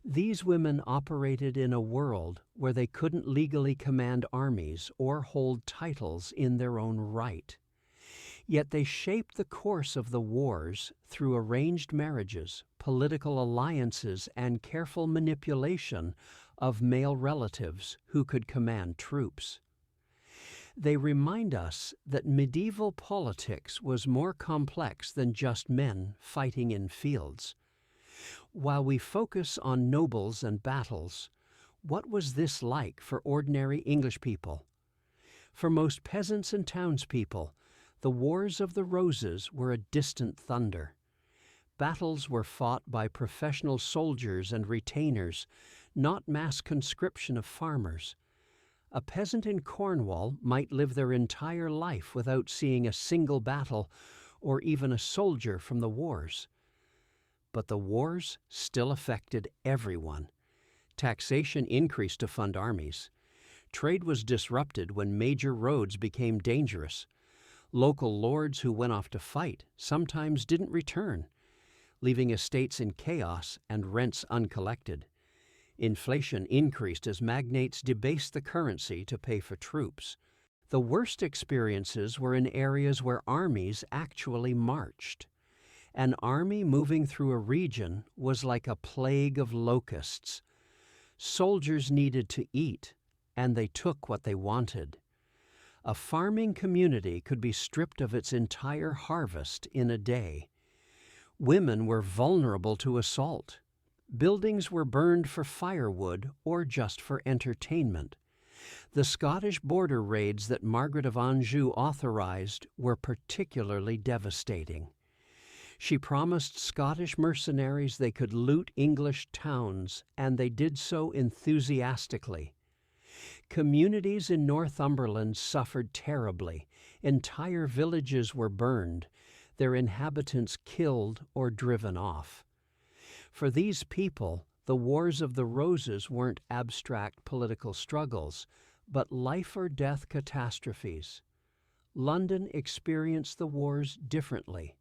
[SPEAKER 1] These women operated in a world where they couldn't legally command armies or hold titles in their own right. Yet they shaped the course of the wars through arranged marriages, political alliances, and careful manipulation of male relatives who could command troops. They remind us that medieval politics was more complex than just men fighting in fields. While we focus on nobles and battles, what was this like for ordinary English people? For most peasants and townspeople, the Wars of the Roses were a distant thunder. Battles were fought by professional soldiers and retainers, not mass conscription of farmers. A peasant in Cornwall might live their entire life without seeing a single battle or even a soldier from the wars. But the wars still affected everyone. Taxation increased to fund armies. Trade was disrupted when major roads became dangerous. Local lords who went off to fight sometimes didn't return, leaving estates in chaos and rents uncollected. Inflation increased as magnates debased the currency to pay for troops. The worst experiences were in areas where armies actually marched. An army moving through a region was like a plague of locusts. Soldiers needed to eat, and they took what they wanted. A farming community could be stripped of its entire harvest in a day. Women were vulnerable to assault. Buildings were burned for firewood or just for entertainment. The Scottish border raids that Margaret of Anjou authorized were particularly devastating. She promised Scottish mercenaries they could loot English towns, and they did so enthusiastically. Communities in Northumberland suffered terribly. Entire villages were burned, their inhabitants killed or driven off. For these people, the Wars of the Roses weren't abstract political struggles, but life-or-death catastrophes. London experienced the wars differently.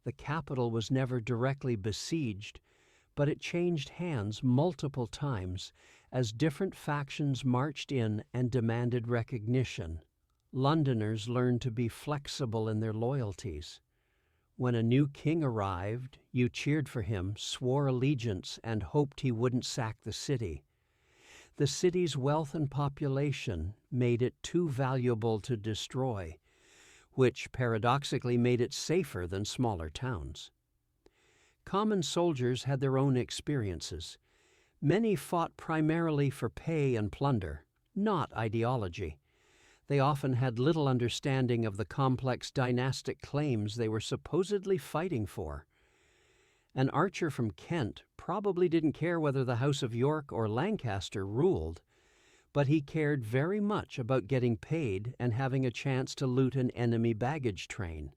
[SPEAKER 1] The capital was never directly besieged, but it changed hands multiple times as different factions marched in and demanded recognition. Londoners learned to be flexible in their loyalties. When a new king arrived, you cheered for him, swore allegiance, and hoped he wouldn't sack the city. The city's wealth and population made it too valuable to destroy, which paradoxically made it safer than smaller towns. Common soldiers had their own experiences. Many fought primarily for pay and plunder, not ideology. They often had little understanding of the complex dynastic claims they were supposedly fighting for. An archer from Kent probably didn't care whether the House of York or Lancaster ruled, but he cared very much about getting paid and having a chance to loot an enemy baggage train.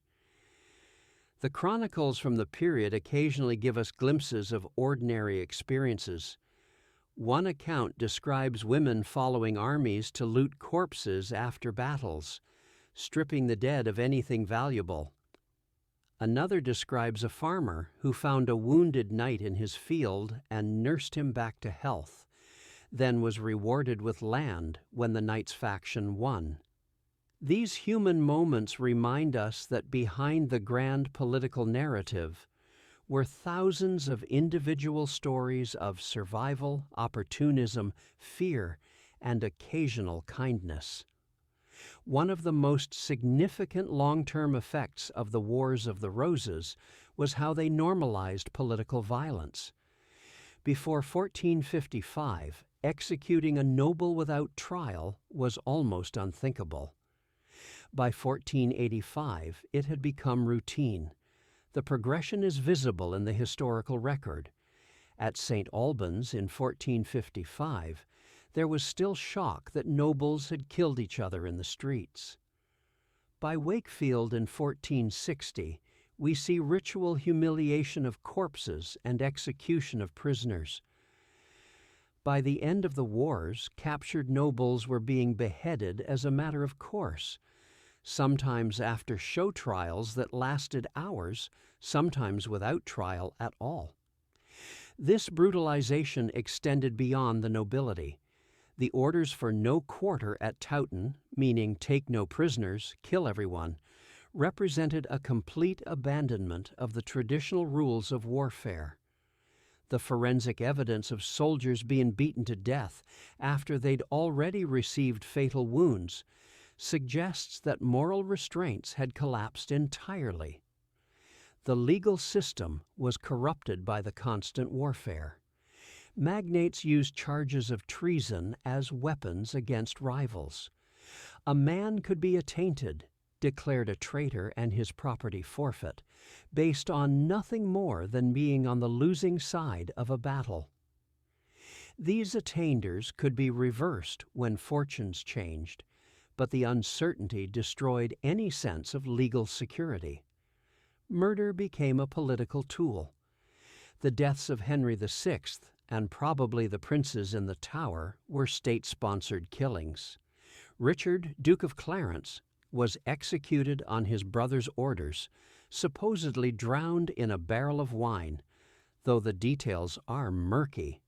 [SPEAKER 1] The chronicles from the period occasionally give us glimpses of ordinary experiences. One account describes women following armies to loot corpses after battles, stripping the dead of anything valuable. Another describes a farmer who found a wounded knight in his field and nursed him back to health, then was rewarded with land when the knight's faction won. These human moments remind us that behind the grand political narrative were thousands of individual stories of survival, opportunism, fear, and occasional kindness. One of the most significant long-term effects of the Wars of the Roses was how they normalized political violence. Before 1455, executing a noble without trial was almost unthinkable. By 1485, it had become routine. The progression is visible in the historical record. At St. Albans in 1455, there was still shock that nobles had killed each other in the streets. By Wakefield in 1460, we see ritual humiliation of corpses and execution of prisoners. By the end of the wars, captured nobles were being beheaded as a matter of course, sometimes after show trials that lasted hours, sometimes without trial at all. This brutalization extended beyond the nobility. The orders for no quarter at Towton, meaning take no prisoners, kill everyone, represented a complete abandonment of the traditional rules of warfare. The forensic evidence of soldiers being beaten to death after they'd already received fatal wounds suggests that moral restraints had collapsed entirely. The legal system was corrupted by the constant warfare. Magnates used charges of treason as weapons against rivals. A man could be attainted, declared a traitor and his property forfeit, based on nothing more than being on the losing side of a battle. These attainders could be reversed when fortunes changed, but the uncertainty destroyed any sense of legal security. Murder became a political tool. The deaths of Henry VI and probably the princes in the Tower were state-sponsored killings. Richard, Duke of Clarence, was executed on his brother's orders, supposedly drowned in a barrel of wine, though the details are murky.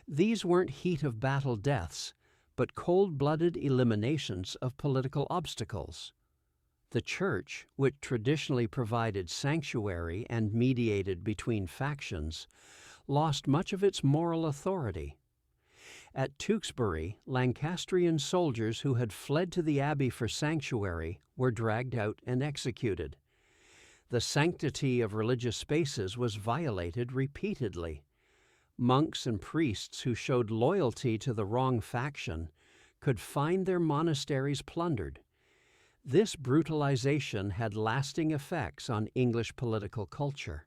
[SPEAKER 1] These weren't heat-of-battle deaths, but cold-blooded eliminations of political obstacles. The Church, which traditionally provided sanctuary and mediated between factions, lost much of its moral authority. At Tewkesbury, Lancastrian soldiers who had fled to the abbey for sanctuary were dragged out and executed. The sanctity of religious spaces was violated repeatedly. Monks and priests who showed loyalty to the wrong faction could find their monasteries plundered. This brutalization had lasting effects on English political culture.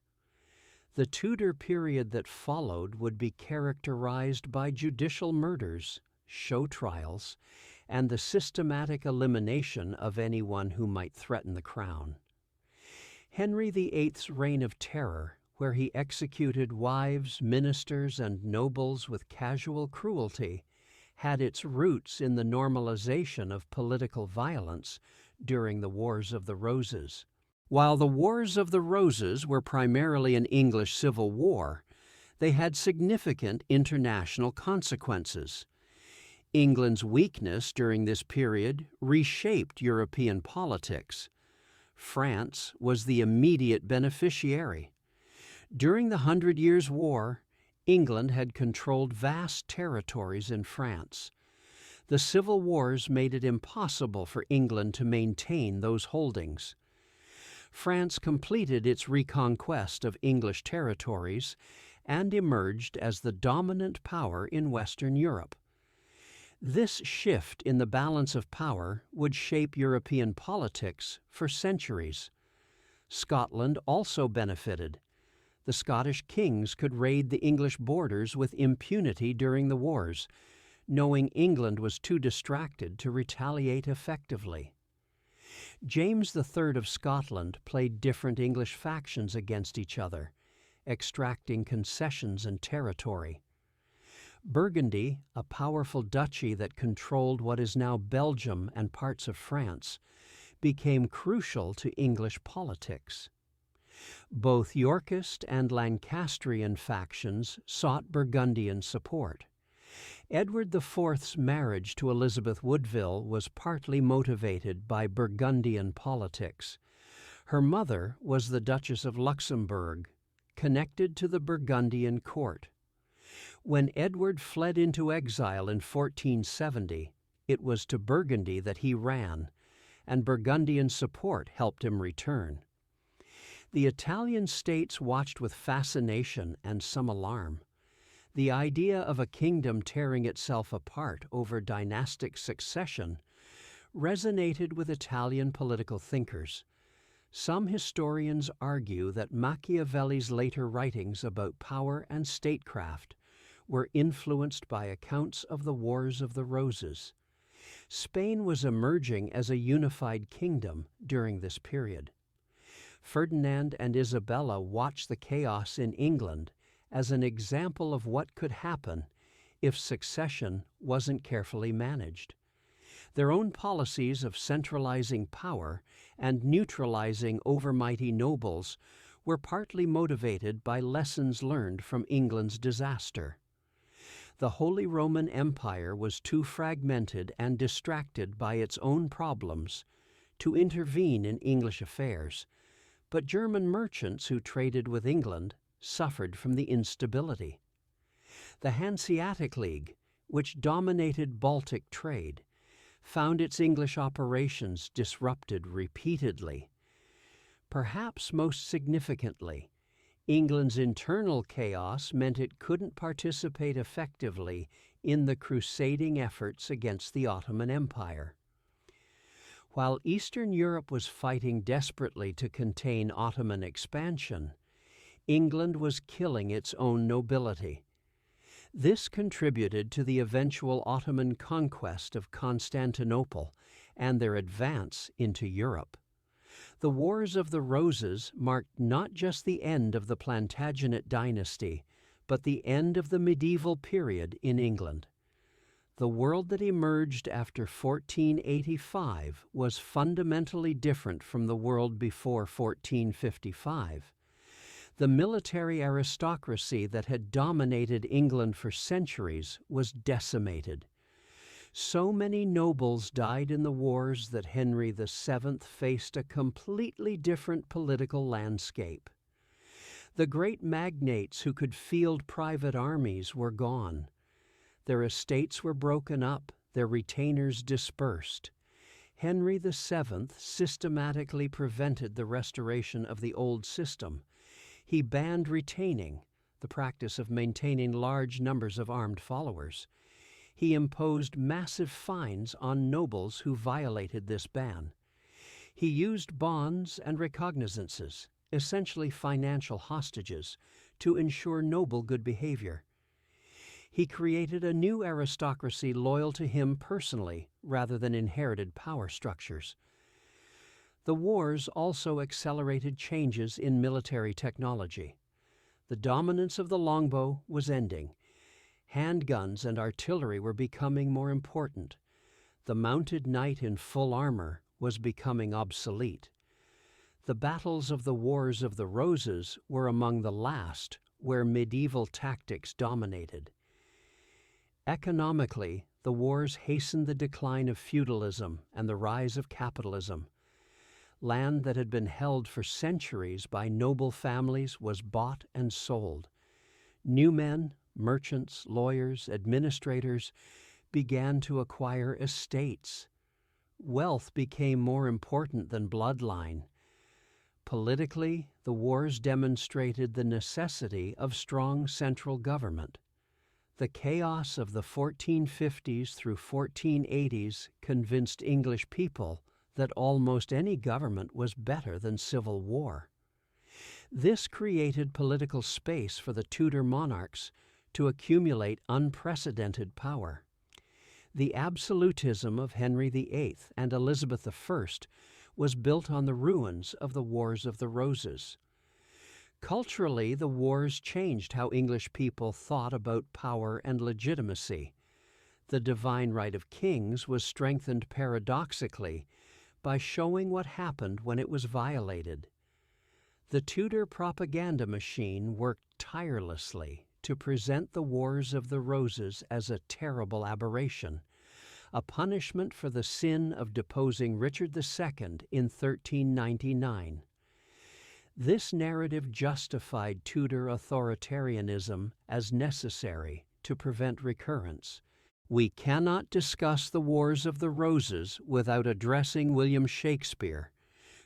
[SPEAKER 1] The Tudor period that followed would be characterized by judicial murders, show trials, and the systematic elimination of anyone who might threaten the crown. Henry VIII's reign of terror, where he executed wives, ministers, and nobles with casual cruelty, had its roots in the normalization of political violence during the Wars of the Roses. While the Wars of the Roses were primarily an English civil war, they had significant international consequences. England's weakness during this period reshaped European politics. France was the immediate beneficiary. During the 100 Years' War, England had controlled vast territories in France. The civil wars made it impossible for England to maintain those holdings. France completed its reconquest of English territories and emerged as the dominant power in Western Europe. This shift in the balance of power would shape European politics for centuries. Scotland also benefited. The Scottish kings could raid the English borders with impunity during the wars, knowing England was too distracted to retaliate effectively. James III of Scotland played different English factions against each other, extracting concessions and territory. Burgundy, a powerful duchy that controlled what is now Belgium and parts of France, became crucial to English politics. Both Yorkist and Lancastrian factions sought Burgundian support. Edward IV's marriage to Elizabeth Woodville was partly motivated by Burgundian politics. Her mother was the Duchess of Luxembourg, connected to the Burgundian court. When Edward fled into exile in 1470, it was to Burgundy that he ran, and Burgundian support helped him return. The Italian states watched with fascination and some alarm. The idea of a kingdom tearing itself apart over dynastic succession resonated with Italian political thinkers. Some historians argue that Machiavelli's later writings about power and statecraft were influenced by accounts of the Wars of the Roses. Spain was emerging as a unified kingdom during this period. Ferdinand and Isabella watched the chaos in England as an example of what could happen if succession wasn't carefully managed. Their own policies of centralizing power and neutralizing overmighty nobles were partly motivated by lessons learned from England's disaster. The Holy Roman Empire was too fragmented and distracted by its own problems to intervene in English affairs, but German merchants who traded with England suffered from the instability. The Hanseatic League, which dominated Baltic trade, found its English operations disrupted repeatedly. Perhaps most significantly, England's internal chaos meant it couldn't participate effectively in the crusading efforts against the Ottoman Empire. While Eastern Europe was fighting desperately to contain Ottoman expansion, England was killing its own nobility. This contributed to the eventual Ottoman conquest of Constantinople and their advance into Europe. The Wars of the Roses marked not just the end of the Plantagenet dynasty, but the end of the medieval period in England. The world that emerged after 1485 was fundamentally different from the world before 1455. The military aristocracy that had dominated England for centuries was decimated. So many nobles died in the wars that Henry VII faced a completely different political landscape. The great magnates who could field private armies were gone. Their estates were broken up, their retainers dispersed. Henry VII systematically prevented the restoration of the old system. He banned retaining, the practice of maintaining large numbers of armed followers. He imposed massive fines on nobles who violated this ban. He used bonds and recognizances, essentially financial hostages, to ensure noble good behavior. He created a new aristocracy loyal to him personally rather than inherited power structures. The wars also accelerated changes in military technology. The dominance of the longbow was ending. Handguns and artillery were becoming more important. The mounted knight in full armor was becoming obsolete. The battles of the Wars of the Roses were among the last where medieval tactics dominated. Economically, the wars hastened the decline of feudalism and the rise of capitalism. Land that had been held for centuries by noble families was bought and sold. New men, merchants, lawyers, administrators began to acquire estates. Wealth became more important than bloodline. Politically, the wars demonstrated the necessity of strong central government. The chaos of the 1450s through 1480s convinced English people that almost any government was better than civil war. This created political space for the Tudor monarchs to accumulate unprecedented power. The absolutism of Henry VIII and Elizabeth I was built on the ruins of the Wars of the Roses. Culturally, the wars changed how English people thought about power and legitimacy. The divine right of kings was strengthened paradoxically by showing what happened when it was violated. The Tudor propaganda machine worked tirelessly to present the Wars of the Roses as a terrible aberration, a punishment for the sin of deposing Richard II in 1399. This narrative justified Tudor authoritarianism as necessary to prevent recurrence. We cannot discuss the Wars of the Roses without addressing William Shakespeare,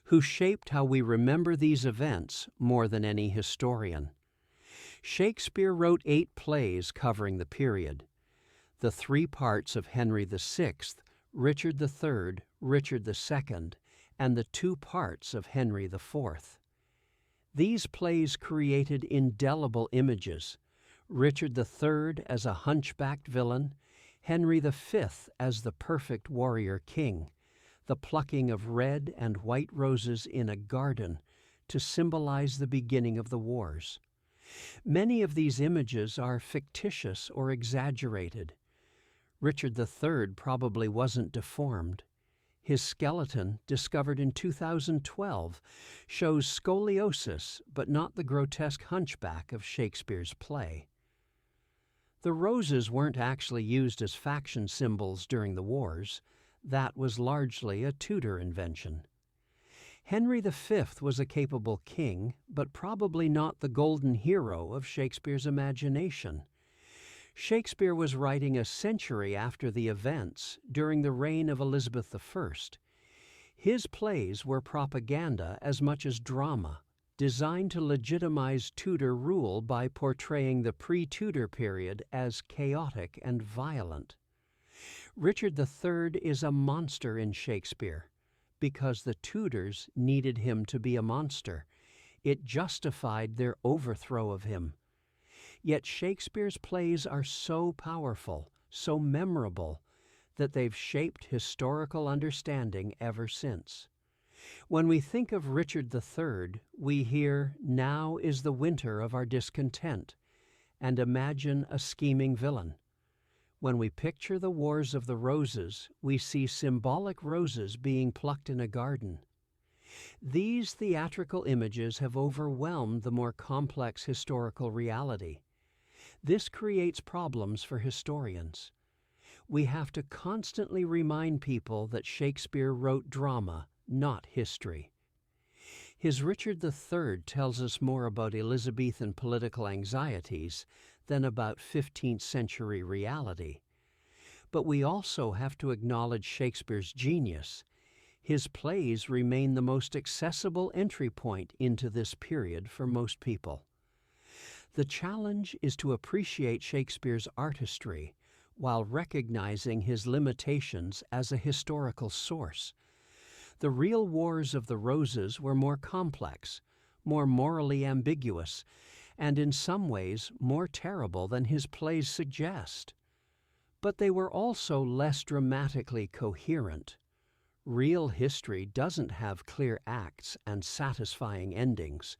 [SPEAKER 1] who shaped how we remember these events more than any historian. Shakespeare wrote 8 plays covering the period. The 3 parts of Henry VI, Richard III, Richard II, and the 2 parts of Henry IV. These plays created indelible images: Richard III as a hunchbacked villain, Henry V as the perfect warrior king, the plucking of red and white roses in a garden to symbolize the beginning of the wars. Many of these images are fictitious or exaggerated. Richard III probably wasn't deformed. His skeleton, discovered in 2012, shows scoliosis but not the grotesque hunchback of Shakespeare's play. The roses weren't actually used as faction symbols during the wars. That was largely a Tudor invention. Henry V was a capable king, but probably not the golden hero of Shakespeare's imagination. Shakespeare was writing a century after the events, during the reign of Elizabeth I. His plays were propaganda as much as drama, designed to legitimize Tudor rule by portraying the pre-Tudor period as chaotic and violent. Richard III is a monster in Shakespeare because the Tudors needed him to be a monster. It justified their overthrow of him. Yet Shakespeare's plays are so powerful, so memorable, that they've shaped historical understanding ever since. When we think of Richard III, we hear, "Now is the winter of our discontent," and imagine a scheming villain. When we picture the Wars of the Roses, we see symbolic roses being plucked in a garden. These theatrical images have overwhelmed the more complex historical reality. This creates problems for historians. We have to constantly remind people that Shakespeare wrote drama, not history. His Richard III tells us more about Elizabethan political anxieties than about 15th century reality. But we also have to acknowledge Shakespeare's genius. His plays remain the most accessible entry point into this period for most people. The challenge is to appreciate Shakespeare's artistry while recognizing his limitations as a historical source. The real Wars of the Roses were more complex, more morally ambiguous, and in some ways more terrible than his plays suggest. But they were also less dramatically coherent. Real history doesn't have clear acts and satisfying endings.